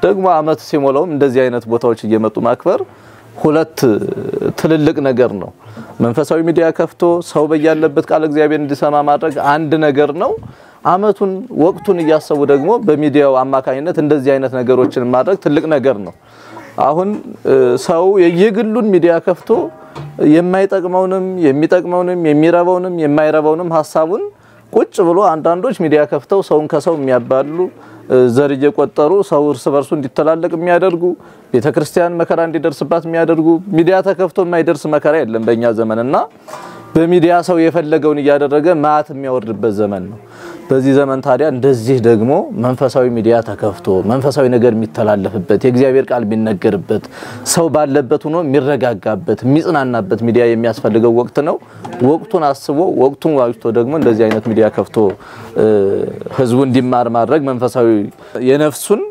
ደግሞ አመት ሲሞላው እንደዚህ አይነት ቦታዎች እየመጡ ማክበር ሁለት ትልልቅ ነገር ነው መንፈሳዊ ሚዲያ ከፍቶ ሰው በያለበት ቃል እግዚአብሔር እንዲሰማ ማድረግ አንድ ነገር ነው አመቱን ወቅቱን እያሰቡ ደግሞ በሚዲያው አማካኝነት እንደዚህ አይነት ነገሮችን ማድረግ ትልቅ ነገር ነው አሁን ሰው የየግሉን ሚዲያ ከፍቶ የማይጠቅመውንም የሚጠቅመውንም የሚረባውንም የማይረባውንም ሐሳቡን ቁጭ ብሎ አንዳንዶች ሚዲያ ከፍተው ሰውን ከሰው የሚያባሉ ዘር እየቆጠሩ ሰው እርስ በርሱ እንዲተላለቅ የሚያደርጉ ቤተክርስቲያን መከራ እንዲደርስባት የሚያደርጉ ሚዲያ ተከፍቶ የማይደርስ መከራ የለም በእኛ ዘመንና በሚዲያ ሰው የፈለገውን ያደረገ ማት የሚያወርድበት ዘመን ነው በዚህ ዘመን ታዲያ እንደዚህ ደግሞ መንፈሳዊ ሚዲያ ተከፍቶ መንፈሳዊ ነገር የሚተላለፍበት የእግዚአብሔር ቃል ቢነገርበት ሰው ባለበት ሆኖ የሚረጋጋበት የሚጽናናበት ሚዲያ የሚያስፈልገው ወቅት ነው ወቅቱን አስቦ ወቅቱን ዋጅቶ ደግሞ እንደዚህ አይነት ሚዲያ ከፍቶ ህዝቡ እንዲማር ማድረግ መንፈሳዊ የነፍሱን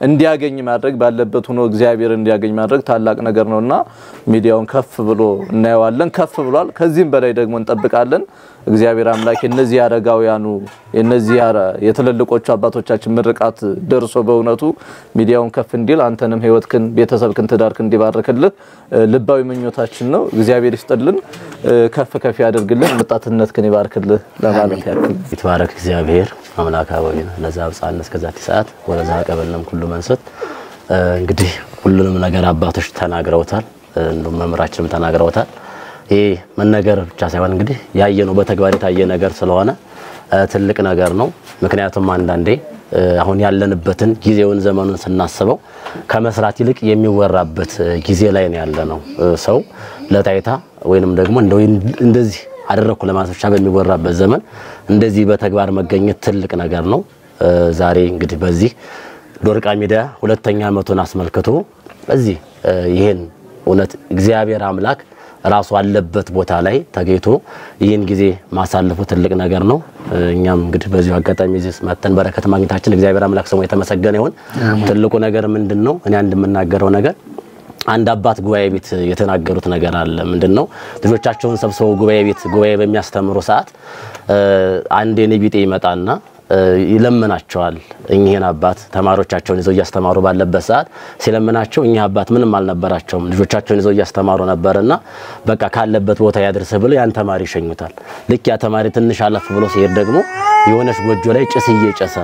እንዲያገኝ ማድረግ ባለበት ሆኖ እግዚአብሔር እንዲያገኝ ማድረግ ታላቅ ነገር ነውና ሚዲያውን ከፍ ብሎ እናየዋለን ከፍ ብሏል ከዚህም በላይ ደግሞ እንጠብቃለን እግዚአብሔር አምላክ እነዚህ ያረጋውያኑ እነዚህ የተለልቆቹ አባቶቻችን ምርቃት ደርሶ በእውነቱ ሚዲያውን ከፍ እንዲል አንተንም ህይወትክን ቤተሰብክን ትዳርክን እንዲባርክልህ ልባዊ ምኞታችን ነው እግዚአብሔር ይስጥልን ከፍ ከፍ ያደርግልን ወጣትነትክን ይባርክልህ ለማለት ያክል ይትባረክ እግዚአብሔር አምላክ አበይነ ለዛ አብጻነት ከዛቲ ሰዓት ወለዛ ቀበልንም ሁሉ መንሰት እንግዲህ ሁሉንም ነገር አባቶች ተናግረውታል እንደም መምራችንም ተናግረውታል ይሄ መነገር ብቻ ሳይሆን እንግዲህ ያየነው በተግባር የታየ ነገር ስለሆነ ትልቅ ነገር ነው ምክንያቱም አንዳንዴ አሁን ያለንበትን ጊዜውን ዘመኑን ስናስበው ከመስራት ይልቅ የሚወራበት ጊዜ ላይ ነው ያለነው ሰው ለታይታ ወይንም ደግሞ እንደዚህ አደረኩ ለማለት ብቻ በሚወራበት ዘመን እንደዚህ በተግባር መገኘት ትልቅ ነገር ነው ዛሬ እንግዲህ በዚህ ዶርቃ ሚዲያ ሁለተኛ አመቱን አስመልክቶ በዚህ ይሄን እውነት እግዚአብሔር አምላክ ራሱ አለበት ቦታ ላይ ተገይቶ ይሄን ጊዜ ማሳለፉ ትልቅ ነገር ነው እኛም እንግዲህ በዚህ አጋጣሚ እዚህ መተን በረከት ማግኘታችን እግዚአብሔር አምላክ ስሙ የተመሰገነ ይሁን ትልቁ ነገር ምንድነው እኔ አንድ የምናገረው ነገር አንድ አባት ጉባኤ ቤት የተናገሩት ነገር አለ ምንድነው ልጆቻቸውን ሰብስበው ጉባኤ በሚያስተምሩ ሰዓት አንድ የነቢጤ ይመጣና ይለምናቸዋል እኚህን አባት ተማሪዎቻቸውን ይዘው ያስተማሩ ባለበት ሰዓት ሲለምናቸው እኚህ አባት ምንም አልነበራቸውም ልጆቻቸውን ይዘው ያስተማሩ ነበርና በቃ ካለበት ቦታ ያድርስ ብለው ያን ተማሪ ይሸኙታል ልክ ያ ተማሪ ትንሽ አለፍ ብሎ ሲሄድ ደግሞ የሆነች ጎጆ ላይ ጭስ እየጨሰ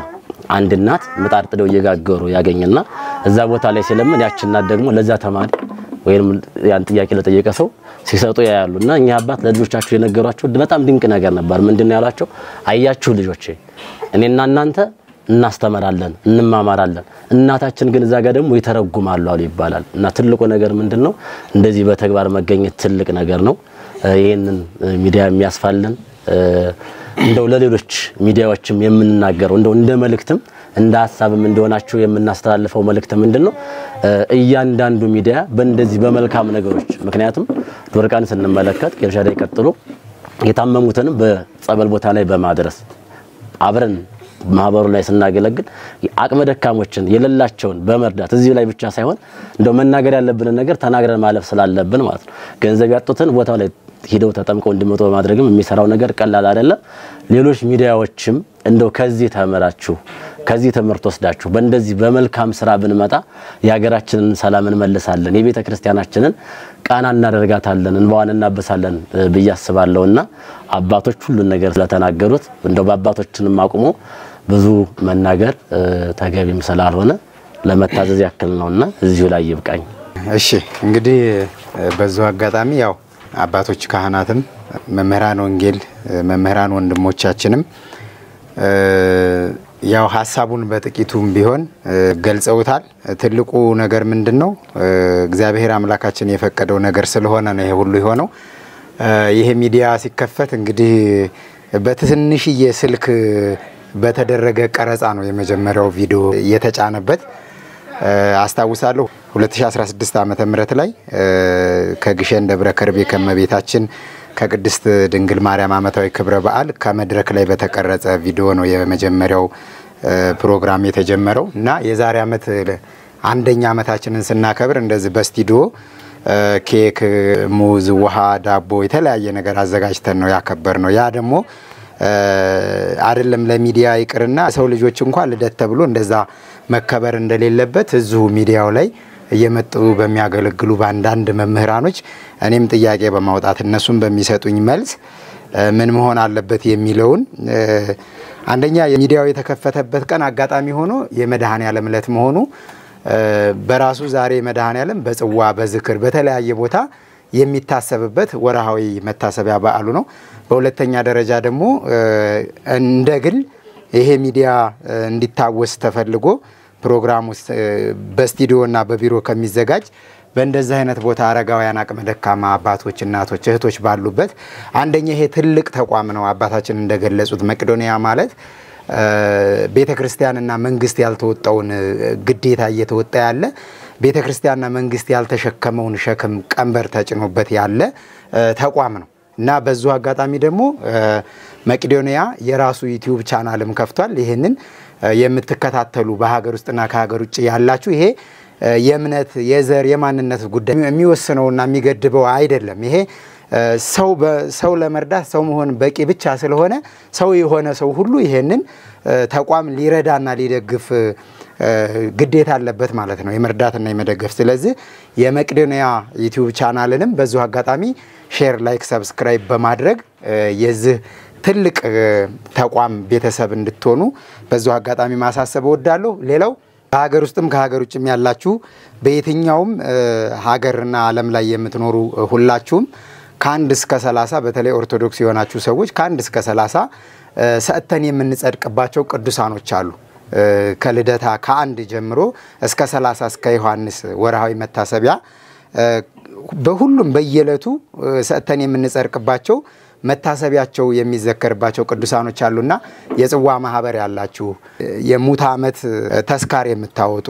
አንድ እናት ምጣድ ጥደው እየጋገሩ ያገኝና እዛ ቦታ ላይ ሲለምን ያቺ እናት ደግሞ ለዛ ተማሪ ወይም ያን ጥያቄ ለጠየቀ ሰው ሲሰጡ ያያሉና እኛ አባት ለልጆቻቸው የነገሯቸው በጣም ድንቅ ነገር ነበር። ምንድነው ያሏቸው? አያችሁ ልጆቼ እኔና እናንተ እናስተምራለን እንማማራለን እናታችን ግን እዛ ጋር ደግሞ ይተረጉማሉ አሉ ይባላል። እና ትልቁ ነገር ምንድነው እንደዚህ በተግባር መገኘት ትልቅ ነገር ነው። ይሄንን ሚዲያ የሚያስፋልን እንደው ለሌሎች ሚዲያዎችም የምንናገረው እንደው እንደ መልእክትም እንደ ሐሳብም እንደሆናችሁ የምናስተላልፈው መልእክት ምንድነው እያንዳንዱ ሚዲያ በእንደዚህ በመልካም ነገሮች ምክንያቱም ዶርቃን ስንመለከት ከርሻዳይ ቀጥሎ የታመሙትን በጸበል ቦታ ላይ በማድረስ አብረን ማህበሩ ላይ ስናገለግል አቅመ ደካሞችን የሌላቸውን በመርዳት እዚህ ላይ ብቻ ሳይሆን እንደው መናገር ያለብን ነገር ተናግረን ማለፍ ስላለብን ማለት ነው። ገንዘብ ያጡትን ቦታው ላይ ሄደው ተጠምቀው እንዲመጡ በማድረግም የሚሰራው ነገር ቀላል አይደለም። ሌሎች ሚዲያዎችም እንደው ከዚህ ተመራችሁ ከዚህ ትምህርት ወስዳችሁ በእንደዚህ በመልካም ስራ ብንመጣ የሀገራችንን ሰላም እንመልሳለን የቤተ ክርስቲያናችንን ቃና እናደርጋታለን እንባዋን እናበሳለን በያስባለውና አባቶች ሁሉ ነገር ስለተናገሩት እንደው በአባቶችንም አቁሞ ብዙ መናገር ተገቢም ስላልሆነ ለመታዘዝ ያክል ነውና እዚሁ ላይ ይብቃኝ። እሺ እንግዲህ በዛው አጋጣሚ ያው አባቶች ካህናትም መምህራን ወንጌል መምህራን ወንድሞቻችንም ያው ሐሳቡን በጥቂቱም ቢሆን ገልጸውታል። ትልቁ ነገር ምንድነው እግዚአብሔር አምላካችን የፈቀደው ነገር ስለሆነ ነው ይሄ ሁሉ የሆነው። ይሄ ሚዲያ ሲከፈት እንግዲህ በትንሽዬ ስልክ በተደረገ ቀረጻ ነው የመጀመሪያው ቪዲዮ የተጫነበት። አስታውሳለሁ 2016 ዓመተ ምህረት ላይ ከግሸን ደብረ ከርቤ ከመቤታችን ከቅድስት ድንግል ማርያም ዓመታዊ ክብረ በዓል ከመድረክ ላይ በተቀረጸ ቪዲዮ ነው የመጀመሪያው ፕሮግራም የተጀመረው እና የዛሬ ዓመት አንደኛ ዓመታችንን ስናከብር እንደዚህ በስቱዲዮ ኬክ፣ ሙዝ፣ ውሃ፣ ዳቦ የተለያየ ነገር አዘጋጅተን ነው ያከበርነው። ያ ደግሞ አይደለም ለሚዲያ ይቅርና ሰው ልጆች እንኳን ልደት ተብሎ እንደዛ መከበር እንደሌለበት እዚሁ ሚዲያው ላይ እየመጡ በሚያገለግሉ ባንዳንድ መምህራኖች እኔም ጥያቄ በማውጣት እነሱም በሚሰጡኝ መልስ ምን መሆን አለበት የሚለውን አንደኛ የሚዲያው የተከፈተበት ቀን አጋጣሚ ሆኖ የመድኃኔዓለም ዕለት መሆኑ በራሱ ዛሬ መድኃኔዓለም በጽዋ በዝክር በተለያየ ቦታ የሚታሰብበት ወራሃዊ መታሰቢያ በዓሉ ነው። በሁለተኛ ደረጃ ደግሞ እንደግል ይሄ ሚዲያ እንዲታወስ ተፈልጎ ፕሮግራሙ በስቱዲዮና በቢሮ ከሚዘጋጅ በእንደዚህ አይነት ቦታ አረጋውያን አቅመ ደካማ አባቶች እናቶች እህቶች ባሉበት አንደኛ ይሄ ትልቅ ተቋም ነው። አባታችን እንደገለጹት መቄዶንያ ማለት ቤተክርስቲያንና መንግስት ያልተወጣውን ግዴታ እየተወጣ ያለ ቤተክርስቲያንና መንግስት ያልተሸከመውን ሸክም ቀንበር ተጭኖበት ያለ ተቋም ነው እና በዛው አጋጣሚ ደግሞ መቄዶንያ የራሱ ዩቲዩብ ቻናልም ከፍቷል። ይሄንን የምትከታተሉ በሀገር ውስጥና ከሀገር ውጭ ያላችሁ ይሄ የእምነት የዘር የማንነት ጉዳይ የሚወስነውና የሚገድበው አይደለም። ይሄ ሰው ለመርዳት ሰው መሆን በቂ ብቻ ስለሆነ ሰው የሆነ ሰው ሁሉ ይሄንን ተቋም ሊረዳና ሊደግፍ ግዴታ አለበት ማለት ነው የመርዳትና የመደገፍ። ስለዚህ የመቄዶንያ ዩቲዩብ ቻናልንም በዛው አጋጣሚ ሼር፣ ላይክ፣ ሰብስክራይብ በማድረግ የዚህ ትልቅ ተቋም ቤተሰብ እንድትሆኑ በዛው አጋጣሚ ማሳሰብ እወዳለሁ። ሌላው በሀገር ውስጥም ከሀገር ውጭም ያላችሁ በየትኛውም ሀገርና ዓለም ላይ የምትኖሩ ሁላችሁም ከ1 እስከ 30 በተለይ ኦርቶዶክስ የሆናችሁ ሰዎች ከ1 እስከ 30 ሰጥተን የምንጸድቅባቸው ቅዱሳኖች አሉ። ከልደታ ከ1 ጀምሮ እስከ 30 እስከ ዮሐንስ ወርሃዊ መታሰቢያ በሁሉም በየለቱ ሰጥተን የምንጸድቅባቸው መታሰቢያቸው የሚዘከርባቸው ቅዱሳኖች አሉና የጽዋ ማህበር ያላችሁ የሙት ዓመት ተስካር የምታወጡ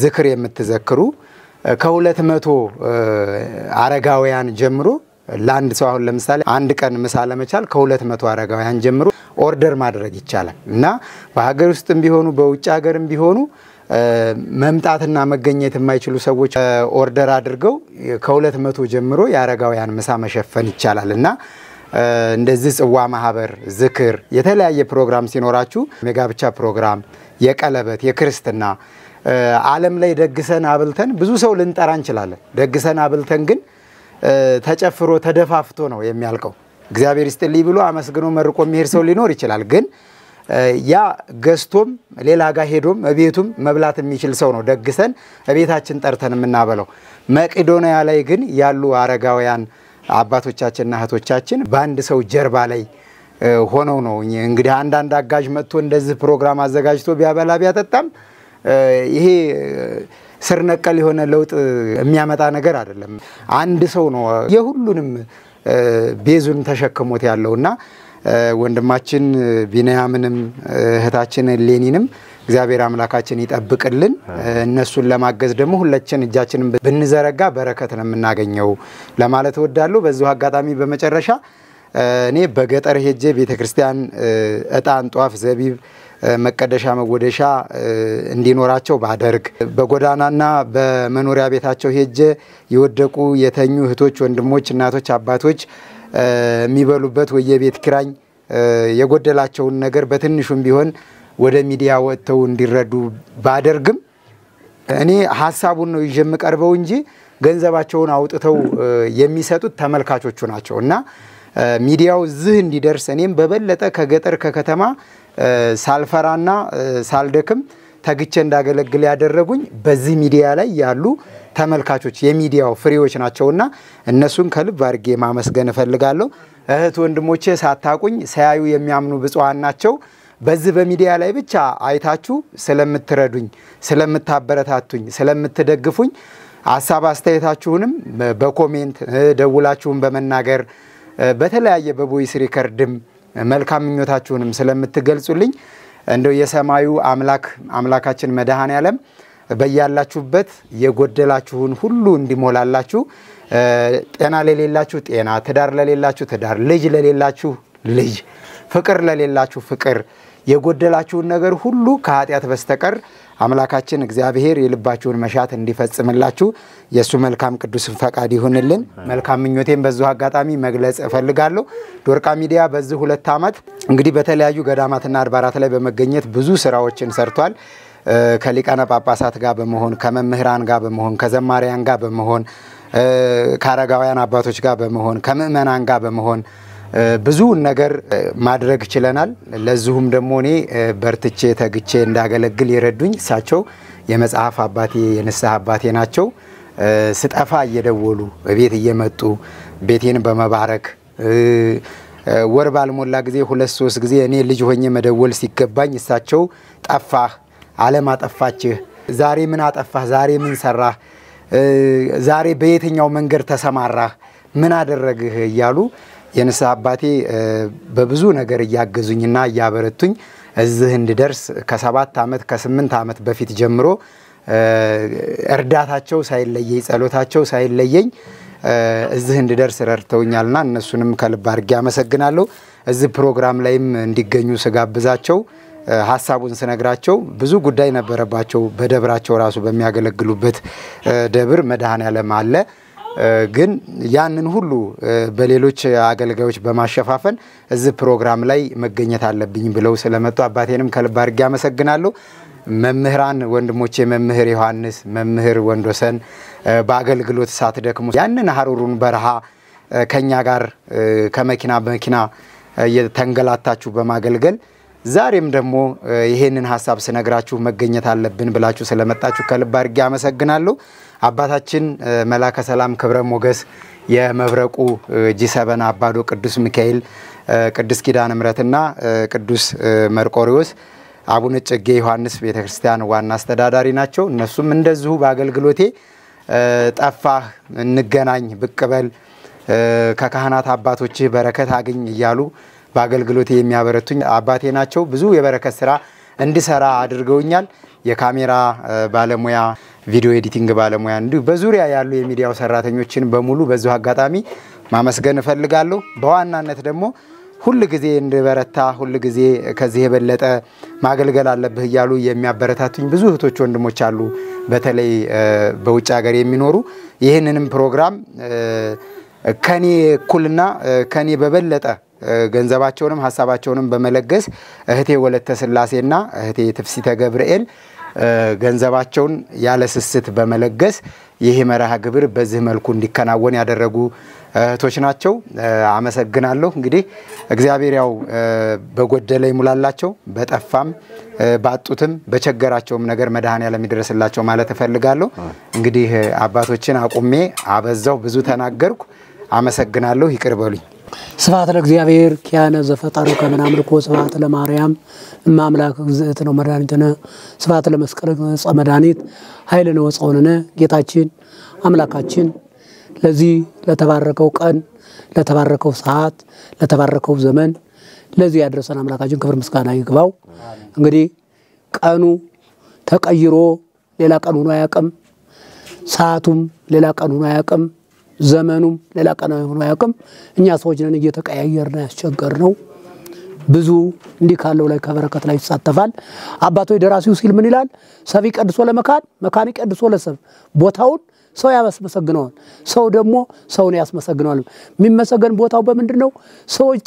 ዝክር የምትዘክሩ ከ200 አረጋውያን ጀምሮ ለአንድ ሰው አሁን ለምሳሌ አንድ ቀን ምሳ ለመቻል ከ200 አረጋውያን ጀምሮ ኦርደር ማድረግ ይቻላል እና በሀገር ውስጥም ቢሆኑ በውጭ ሀገርም ቢሆኑ መምጣትና መገኘት የማይችሉ ሰዎች ኦርደር አድርገው ከ200 ጀምሮ ያረጋውያን ምሳ መሸፈን ይቻላልና እንደዚህ ጽዋ ማህበር ዝክር የተለያየ ፕሮግራም ሲኖራችሁ የጋብቻ ፕሮግራም የቀለበት የክርስትና ዓለም ላይ ደግሰን አብልተን ብዙ ሰው ልንጠራ እንችላለን። ደግሰን አብልተን ግን ተጨፍሮ ተደፋፍቶ ነው የሚያልቀው። እግዚአብሔር ይስጥልኝ ብሎ አመስግኖ መርቆ የሚሄድ ሰው ሊኖር ይችላል። ግን ያ ገስቶም ሌላ ጋር ሄዶም እቤቱም መብላት የሚችል ሰው ነው ደግሰን እቤታችን ጠርተን የምናበለው። መቄዶንያ ላይ ግን ያሉ አረጋውያን አባቶቻችንና እህቶቻችን በአንድ ሰው ጀርባ ላይ ሆነው ነው እንግዲህ አንዳንድ አጋዥ መጥቶ እንደዚህ ፕሮግራም አዘጋጅቶ ቢያበላ ቢያጠጣም ይሄ ስር ነቀል የሆነ ለውጥ የሚያመጣ ነገር አይደለም። አንድ ሰው ነው የሁሉንም ቤዙን ተሸክሞት ያለውና ወንድማችን ቢንያምንም እህታችን ሌኒንም እግዚአብሔር አምላካችን ይጠብቅልን። እነሱን ለማገዝ ደግሞ ሁላችን እጃችንን ብንዘረጋ በረከት ነው የምናገኘው ለማለት እወዳለሁ። በዚሁ አጋጣሚ በመጨረሻ እኔ በገጠር ሄጄ ቤተክርስቲያን እጣን ጧፍ ዘቢብ መቀደሻ መወደሻ እንዲኖራቸው ባደርግ በጎዳናና በመኖሪያ ቤታቸው ሄጄ የወደቁ የተኙ እህቶች ወንድሞች እናቶች አባቶች የሚበሉበት ወየቤት ኪራይ የጎደላቸውን ነገር በትንሹም ቢሆን ወደ ሚዲያ ወጥተው እንዲረዱ ባደርግም እኔ ሐሳቡን ነው ይጀምቀርበው እንጂ ገንዘባቸውን አውጥተው የሚሰጡት ተመልካቾቹ ናቸውና ሚዲያው ዝህ እንዲደርስ እኔም በበለጠ ከገጠር ከከተማ ሳልፈራና ሳልደክም ተግቼ እንዳገለግል ያደረጉኝ በዚህ ሚዲያ ላይ ያሉ ተመልካቾች የሚዲያው ፍሬዎች ናቸውና እነሱን ከልብ አድርጌ ማመስገን እፈልጋለሁ። እህት ወንድሞቼ ሳታቁኝ ሳያዩ የሚያምኑ ብፁዓን ናቸው። በዚህ በሚዲያ ላይ ብቻ አይታችሁ ስለምትረዱኝ ስለምታበረታቱኝ ስለምትደግፉኝ ሐሳብ አስተያየታችሁንም በኮሜንት ደውላችሁን በመናገር በተለያየ በቮይስ ሪከርድም መልካም ምኞታችሁንም ስለምትገልጹልኝ እንደው የሰማዩ አምላካችን መድኃኔ ዓለም በያላችሁበት የጎደላችሁን ሁሉ እንዲሞላላችሁ ጤና ለሌላችሁ ጤና ትዳር ለሌላችሁ ትዳር ልጅ ለሌላችሁ ልጅ ፍቅር ለሌላችሁ ፍቅር የጎደላችሁን ነገር ሁሉ ከኃጢአት በስተቀር አምላካችን እግዚአብሔር የልባችሁን መሻት እንዲፈጽምላችሁ የሱ መልካም ቅዱስ ፈቃድ ይሁንልን። መልካም ምኞቴን በዚሁ አጋጣሚ መግለጽ እፈልጋለሁ። ዶርቃ ሚዲያ በዚህ 2 ዓመት እንግዲህ በተለያዩ ገዳማትና አድባራት ላይ በመገኘት ብዙ ስራዎችን ሰርቷል። ከሊቃነ ጳጳሳት ጋር በመሆን ከመምህራን ጋር በመሆን ከዘማሪያን ጋር በመሆን ከአረጋውያን አባቶች ጋር በመሆን ከምእመናን ጋር በመሆን ብዙ ነገር ማድረግ ችለናል። ለዚሁም ደግሞ እኔ በርትቼ ተግቼ እንዳገለግል ይረዱኝ እሳቸው የመጽሐፍ አባቴ የንስሐ አባቴ ናቸው። ስጠፋ እየደወሉ በቤት እየመጡ ቤቴን በመባረክ ወር ባልሞላ ጊዜ 2-3 ጊዜ እኔ ልጅ ሆኜ መደወል ሲገባኝ እሳቸው ጠፋህ ዓለም አጠፋችህ ዛሬ ምን አጠፋህ ዛሬ ምን ሰራህ ዛሬ በየትኛው መንገድ ተሰማራህ ምን አደረግህ እያሉ የንስሐ አባቴ በብዙ ነገር ያገዙኝና ያበረቱኝ እዚህ እንድደርስ ከ7 ዓመት ከ8 ዓመት በፊት ጀምሮ እርዳታቸው ሳይለየኝ ጸሎታቸው ሳይለየኝ እዚህ እንድደርስ ረድተውኛልና እነሱንም ከልብ አድርጌ አመሰግናለሁ። እዚህ ፕሮግራም ላይም እንዲገኙ ስጋብዛቸው ሐሳቡን ስነግራቸው ብዙ ጉዳይ ነበረባቸው። በደብራቸው ራሱ በሚያገለግሉበት ደብር መድኃኔ ዓለም አለ ግን ያንን ሁሉ በሌሎች አገልጋዮች በማሸፋፈን እዚህ ፕሮግራም ላይ መገኘት አለብኝ ብለው ስለመጡ አባቴንም ከልብ አድርጌ አመሰግናለሁ። መምህራን ወንድሞቼ መምህር ዮሐንስ መምህር ወንዶሰን በአገልግሎት ሳትደክሙ ያንን ሐሩሩን በረሃ ከኛ ጋር ከመኪና በመኪና የተንገላታችሁ በማገልገል ዛሬም ደግሞ ይሄንን ሐሳብ ስነግራችሁ መገኘት አለብን ብላችሁ ስለመጣችሁ ከልብ አድርጌ አመሰግናለሁ። አባታችን መላከ ሰላም ክብረ ሞገስ የመብረቁ ጂ7 አባዶ ቅዱስ ሚካኤል ቅዱስ ኪዳነ ምሕረትና ቅዱስ መርቆሪዎስ አቡነ እጨጌ ዮሐንስ ቤተክርስቲያን ዋና አስተዳዳሪ ናቸው። እነሱም እንደዚሁ በአገልግሎቴ ጠፋህ እንገናኝ ብቅበል ከካህናት አባቶች በረከት አግኝ እያሉ በአገልግሎቴ የሚያበረቱኝ አባቴ ናቸው። ብዙ የበረከት ስራ እንድሰራ አድርገውኛል። የካሜራ ባለሙያ ቪዲዮ ኤዲቲንግ ባለሙያ እንዲሁ በዙሪያ ያሉ የሚዲያው ሰራተኞችን በሙሉ በዚሁ አጋጣሚ ማመስገን እፈልጋለሁ። በዋናነት ደግሞ ሁሉ ጊዜ እንድበረታ ሁሉ ጊዜ ከዚህ የበለጠ ማገልገል አለብህ እያሉ የሚያበረታቱኝ ብዙ እህቶች ወንድሞች አሉ። በተለይ በውጭ ሀገር የሚኖሩ ይህንንም ፕሮግራም ከኔ እኩልና ከኔ በበለጠ ገንዘባቸውንም ሐሳባቸውንም በመለገስ እህቴ ወለተ ስላሴና እህቴ ትፍሲተ ገብርኤል ገንዘባቸውን ያለ ስስት በመለገስ ይሄ መርሃ ግብር በዚህ መልኩ እንዲከናወን ያደረጉ እህቶች ናቸው። አመሰግናለሁ። እንግዲህ እግዚአብሔር ያው በጎደለ ይሙላላቸው፣ በጠፋም ባጡትም በቸገራቸውም ነገር መድኃኔዓለም ይድረስላቸው ማለት እፈልጋለሁ። እንግዲህ አባቶችን አቁሜ አበዛው ብዙ ተናገርኩ። አመሰግናለሁ። ይቅር በሉኝ። ስብሐት ለእግዚአብሔር ኪያነ ዘፈጠረ ከመ አምልኮ ስብሐት ለማርያም እማምላክ እግዝእትነ መድኃኒትነ ስብሐት ለመስቀል ዕፀ መድኃኒት ኃይልነ ወፀውንነ ጌታችን አምላካችን ለዚህ ለተባረከው ቀን ለተባረከው ሰዓት ለተባረከው ዘመን ለዚህ ያደረሰን አምላካችን ክብር ምስጋና ይግባው። እንግዲህ ቀኑ ተቀይሮ ሌላ ቀን ሆኖ አያውቅም። ሰዓቱም ሌላ ቀን ሆኖ አያውቅም። ዘመኑም ሌላ ቀን ሆኖ አያውቅም። እኛ ሰዎች ነን እየተቀያየርን ያስቸገርነው። ብዙ እንዲህ ካለው ላይ ከበረከት ላይ ይሳተፋል። አባቶች ደራሲው ሲል ምን ይላል? ሰብ ይቀድሶ ለመካን መካን ይቀድሶ ለሰብ። ቦታውን ሰው ያስመሰግነዋል፣ ሰው ደግሞ ሰውን ያስመሰግነዋል። የሚመሰገን ቦታው በምንድነው? ሰዎች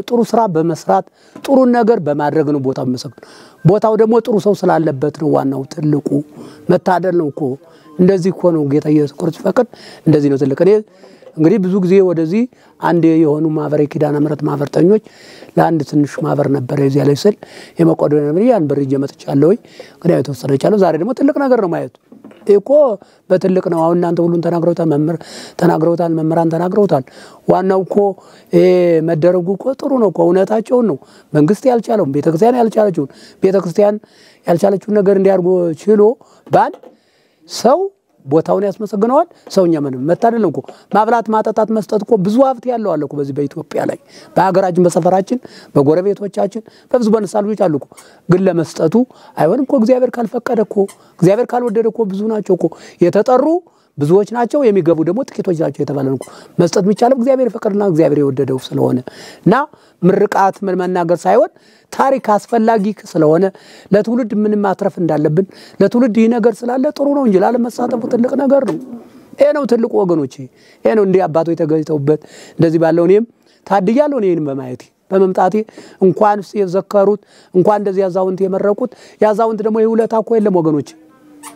ጥሩ ስራ በመስራት ጥሩ ነገር በማድረግ ነው ቦታው የሚመሰገን። ቦታው ደግሞ ጥሩ ሰው ስላለበት ነው። ዋናው ትልቁ መታደል ነው እኮ። እንደዚህ እኮ ነው ጌታ ኢየሱስ ክርስቶስ ፈቅድ እንደዚህ ነው ትልቅ። እኔ እንግዲህ ብዙ ጊዜ ወደዚህ አንድ የሆኑ ማህበረ ኪዳነ ምሕረት ማህበርተኞች ለአንድ ትንሽ ማህበር ነበር እዚህ ላይ ስል የመቆዶንያ ነብይ ያን ብር እየመጥቻለሁ እንግዲህ የተወሰደቻለሁ። ዛሬ ደግሞ ትልቅ ነገር ነው ማየቱ እኮ በትልቅ ነው። አሁን እናንተ ሁሉን ተናግረውታል፣ መምህራን ተናግረውታል። ዋናው እኮ መደረጉ እኮ ጥሩ ነው እኮ እውነታቸውን ነው። መንግስት ያልቻለውን ቤተክርስቲያን ያልቻለችውን ነገር እንዲያርጎ ችሎ ባል ሰው ቦታውን ያስመሰግነዋል። ሰውኛ ምንም መታደል ነው እኮ። ማብላት ማጠጣት መስጠት እኮ ብዙ ሀብት ያለው አለ እኮ በዚህ በኢትዮጵያ ላይ በሀገራችን በሰፈራችን በጎረቤቶቻችን በብዙ በነሳ ልጆች አሉ እኮ። ግን ለመስጠቱ አይሆንም እኮ እግዚአብሔር ካልፈቀደ እኮ እግዚአብሔር ካልወደደ እኮ ብዙ ናቸው እኮ የተጠሩ ብዙዎች ናቸው፣ የሚገቡ ደግሞ ጥቂቶች ናቸው የተባለ ነው። መስጠት የሚቻለው እግዚአብሔር ፈቀደና እግዚአብሔር የወደደው ስለሆነ እና ምርቃት ምን መናገር ሳይሆን ታሪክ አስፈላጊ ስለሆነ ለትውልድ ምን ማትረፍ እንዳለብን ለትውልድ ይሄ ነገር ስላለ ጥሩ ነው እንጂ ላለመሳተፉ ትልቅ ነገር ነው። ይሄ ነው ትልቁ ወገኖቼ። ይሄ ነው እንዲህ አባቶች የተገኝተውበት እንደዚህ ባለው እኔም ታድያለሁ። እኔን በማየቴ በመምጣቴ እንኳን የዘከሩት እንኳን እንደዚህ ያዛውንት የመረቁት ያዛውንት ደግሞ ይውለታ እኮ የለም ወገኖቼ።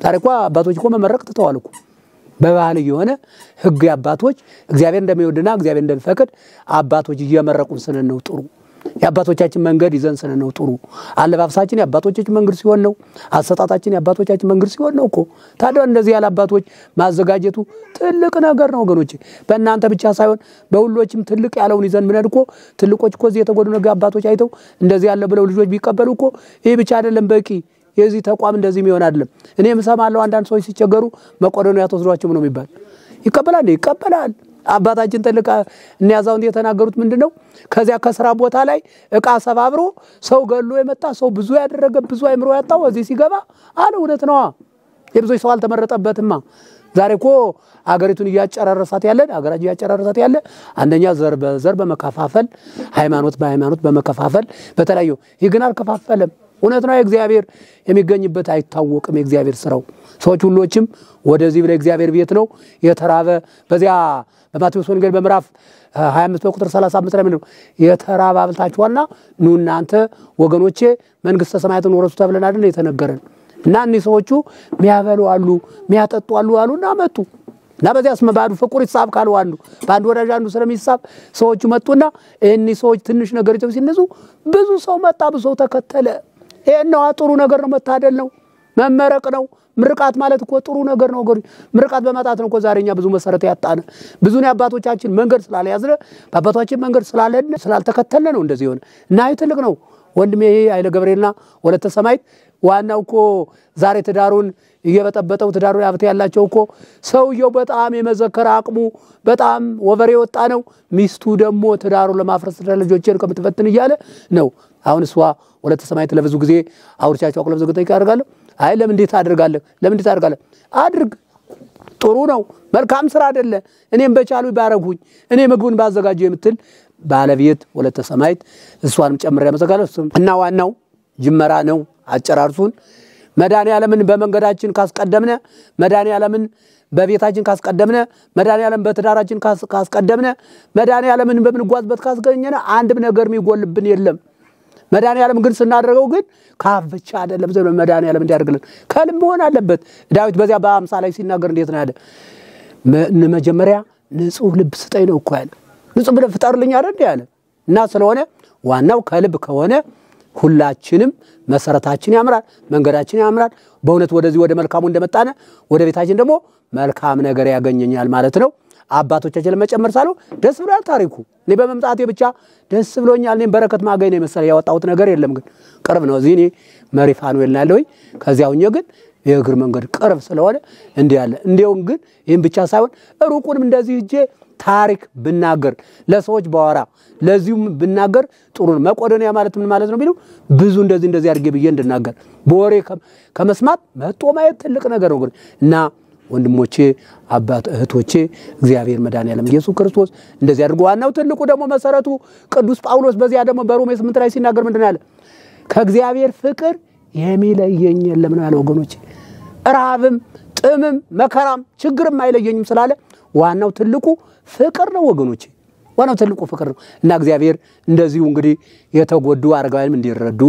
ታሪኳ አባቶች እኮ መመረቅ ተተዋል እኮ በባህል የሆነ ህግ አባቶች እግዚአብሔር እንደሚወድና እግዚአብሔር እንደሚፈቅድ አባቶች እየመረቁን ስነን ነው ጥሩ። የአባቶቻችን መንገድ ይዘን ስነን ነው ጥሩ። አለባበሳችን የአባቶቻችን መንገድ ሲሆን ነው። አሰጣጣችን የአባቶቻችን መንገድ ሲሆን ነው እኮ። ታዲያ እንደዚህ ያለ አባቶች ማዘጋጀቱ ትልቅ ነገር ነው ወገኖቼ። በእናንተ ብቻ ሳይሆን በሁሎችም ትልቅ ያለውን ይዘን ምንድን እኮ ትልቆች እኮ እዚህ የተጎዱ ነገር አባቶች አይተው እንደዚህ ያለ ብለው ልጆች ቢቀበሉ እኮ ይሄ ብቻ አይደለም በቂ የዚህ ተቋም እንደዚህ የሚሆን አይደለም። እኔም ሰማለሁ አንዳንድ ሰዎች ሲቸገሩ መቆዶንያ ተወስዷቸው ነው የሚባል። ይቀበላል ይቀበላል። አባታችን ተልቃ እንያዛው እንደ የተናገሩት ምንድነው? ከዚያ ከስራ ቦታ ላይ እቃ ሰባብሮ ሰው ገሎ የመጣ ሰው ብዙ ያደረገ ብዙ አይምሮ ያጣው እዚህ ሲገባ አለ እውነት ነው። የብዙዎች ሰው አልተመረጠበትማ። ዛሬ እኮ አገሪቱን ያጨራረሳት ያለ አገራጅ ያጨራረሳት ያለ አንደኛ ዘር በመከፋፈል ሃይማኖት በሃይማኖት በመከፋፈል በተለያዩ ይግን አልከፋፈለም። እውነት ነው። እግዚአብሔር የሚገኝበት አይታወቅም። የእግዚአብሔር ስራው ሰዎች ሁሎችም ወደዚህ ብለ እግዚአብሔር ቤት ነው የተራበ በዚያ በማቴዎስ ወንጌል በምዕራፍ 25 በቁጥር 35 ላይ ምንድነው የተራበ አብልታችኋልና ኑ እናንተ ወገኖቼ መንግስተ ሰማያትን ወረሱ ተብለን አይደል የተነገረን። እና እነዚህ ሰዎቹ ሚያበሉ አሉ ሚያጠጡ አሉና መጡ። እና በዚያ አስመባዱ ፍቁር ይሳብ ካለው አንዱ ባንድ ወዳጅ አንዱ ስለሚሳብ ሰዎቹ መጡና እነዚህ ሰዎች ትንሽ ነገር ይተው ሲነሱ ብዙ ሰው መጣ፣ ብዙ ሰው ተከተለ። ይሄን ጥሩ ነገር ነው፣ መታደል ነው፣ መመረቅ ነው። ምርቃት ማለት እኮ ጥሩ ነገር ነው ወገኖች። ምርቃት በማጣት ነው እኮ ዛሬኛ ብዙ መሰረት ያጣነ ብዙ ነው አባቶቻችን መንገድ ስላልያዝነ በአባቶቻችን መንገድ ስላልተከተለ ነው እንደዚህ ሆነ። እና ይሄ ትልቅ ነው ወንድሜ ኃይለ ገብርኤልና ወለተ ሰማይት ዋናው እኮ ዛሬ ትዳሩን እየበጠበጠው ትዳሩን ያብተ ያላቸው እኮ ሰውየው በጣም የመዘከር አቅሙ በጣም ወቨር የወጣ ነው። ሚስቱ ደግሞ ትዳሩን ለማፍረስ ልጆችን ከምትፈትን እያለ ነው። አሁን እሷ ወለተ ሰማይት ለብዙ ጊዜ አውርቻቸው አቅለብ ዘግተው ያደርጋሉ። አይ ለምን እንዴት አድርጋለህ አድርግ ጥሩ ነው መልካም ስራ አይደለ እኔም በቻሉ ባረጉኝ እኔ ምግቡን ባዘጋጀው የምትል ባለቤት ወለተ ሰማይት እሷንም ጨምሬ ያመሰግናለሁ። እና ዋናው ጅመራ ነው አጨራርሱን መድኃኔዓለምን በመንገዳችን ካስቀደምነ መድኃኔዓለምን በቤታችን ካስቀደምነ መድኃኔዓለም በትዳራችን ካስቀደምነ መድኃኔዓለምን በምንጓዝበት ካስገኘነ አንድም ነገር የሚጎልብን የለም። መድኃኔዓለም ግን ስናደርገው ግን ካፍ ብቻ አይደለም ዘመን መድኃኔዓለም እንዲያደርግልን ከልብ መሆን አለበት። ዳዊት በዚያ በ50 ላይ ሲናገር እንዴት ነው ያለ? መጀመሪያ ንጹህ ልብ ስጠኝ ነው እኮ ያለ ንጹህ ብለህ ፍጠርልኝ አይደል ያለ እና ስለሆነ ዋናው ከልብ ከሆነ ሁላችንም መሰረታችን ያምራል መንገዳችን ያምራል በእውነት ወደዚህ ወደ መልካሙ እንደመጣነ ወደ ቤታችን ደግሞ መልካም ነገር ያገኘኛል ማለት ነው አባቶቻችን ለመጨመር ሳለው ደስ ብሏል ታሪኩ እኔ በመምጣቴ ብቻ ደስ ብሎኛል እኔ በረከት ማገኝ ነው መሰለ ያወጣሁት ነገር የለም ግን ቅርብ ነው እዚህ እኔ መሪ ፋኑኤል ናለውኝ ከዚያውኝ ግን የእግር መንገድ ቅርብ ስለሆነ እንዲህ ያለ እንዲያው ግን ይሄን ብቻ ሳይሆን ሩቁንም እንደዚህ እጄ ታሪክ ብናገር ለሰዎች ባወራ ለዚሁም ብናገር ጥሩ ነው መቆዶንያ ማለት ምን ማለት ነው ቢሉ ብዙ እንደዚህ አድርጌ ብዬ እንድናገር በወሬ ከመስማት መጥቶ ማየት ትልቅ ነገር ነው እና ወንድሞቼ አባት እህቶቼ እግዚአብሔር መድኃኒዓለም ኢየሱስ ክርስቶስ እንደዚህ አድርጎ ዋናው ትልቁ ደግሞ መሰረቱ ቅዱስ ጳውሎስ በዚያ ደግሞ በሮሜ 8 ላይ ሲናገር ምንድነው ያለ ከእግዚአብሔር ፍቅር የሚለየኝ የለም ነው ያለው ወገኖቼ ራብም ጥምም መከራም ችግርም አይለየኝም ስላለ ዋናው ትልቁ ፍቅር ነው ወገኖቼ ዋናው ትልቁ ፍቅር ነው እና እግዚአብሔር እንደዚሁ እንግዲህ የተጎዱ አረጋውያንም እንዲረዱ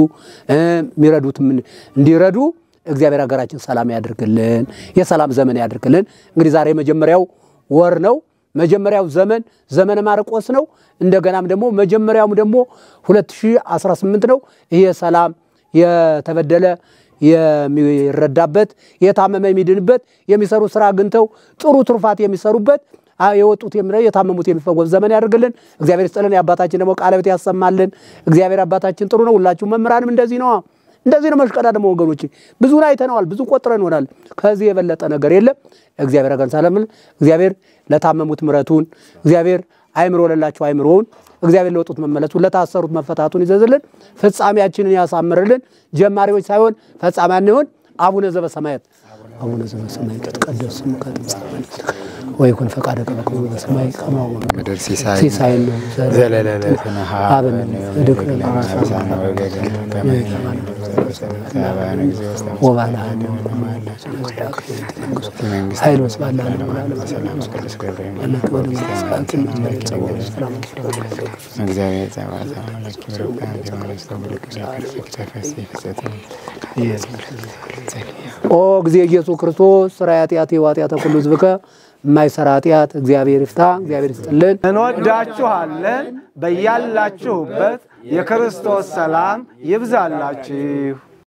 ሚረዱትም እንዲረዱ እግዚአብሔር ሀገራችን ሰላም ያድርግልን የሰላም ዘመን ያድርግልን እንግዲህ ዛሬ መጀመሪያው ወር ነው መጀመሪያው ዘመነ ማርቆስ ነው እንደገናም ደግሞ መጀመሪያው ደግሞ 2018 ነው ይሄ ሰላም የተበደለ የሚረዳበት የታመመ የሚድንበት የሚሰሩ ስራ ግንተው ጥሩ ትሩፋት የሚሰሩበት የወጡት የታመሙት የሚፈወስ ዘመን ያድርግልን እግዚአብሔር ይስጥልን የአባታችን ደግሞ ቃለ ሕይወት ያሰማልን እግዚአብሔር አባታችን ጥሩ ነው ሁላችሁ መምራንም እንደዚህ ነው መሽቀዳደም ወገኖቼ ብዙ አይተናል ብዙ ቆጥረን ሆናል ከዚህ የበለጠ ነገር የለም እግዚአብሔር አገን ሰላምን እግዚአብሔር ለታመሙት ምረቱን እግዚአብሔር አይምሮ ለላችሁ አይምሮውን እግዚአብሔር ለወጡት መመለሱን ለታሰሩት መፈታቱን ይዘዝልን ፍጻሜያችንን ያሳምርልን ጀማሪዎች ሳይሆን ፈጻሚያን ይሁን አቡነ ዘበሰማያት ተቀደስ ስምከ ወይኩን ፈቃድከ በከመ በሰማይ ከማሁ ምድር ሲሳይ ነው ዘለለለተና አብን ድክረ ወባላ ኃይል ወስባላ ኦ ጊዜ ኢየሱስ ክርስቶስ ሥራያት ያዋጥያተ ሁሉ ዝብከ ማይሰራቲያት እግዚአብሔር ይፍታ እግዚአብሔር ይስጥልን እንወዳችኋለን በያላችሁበት የክርስቶስ ሰላም ይብዛላችሁ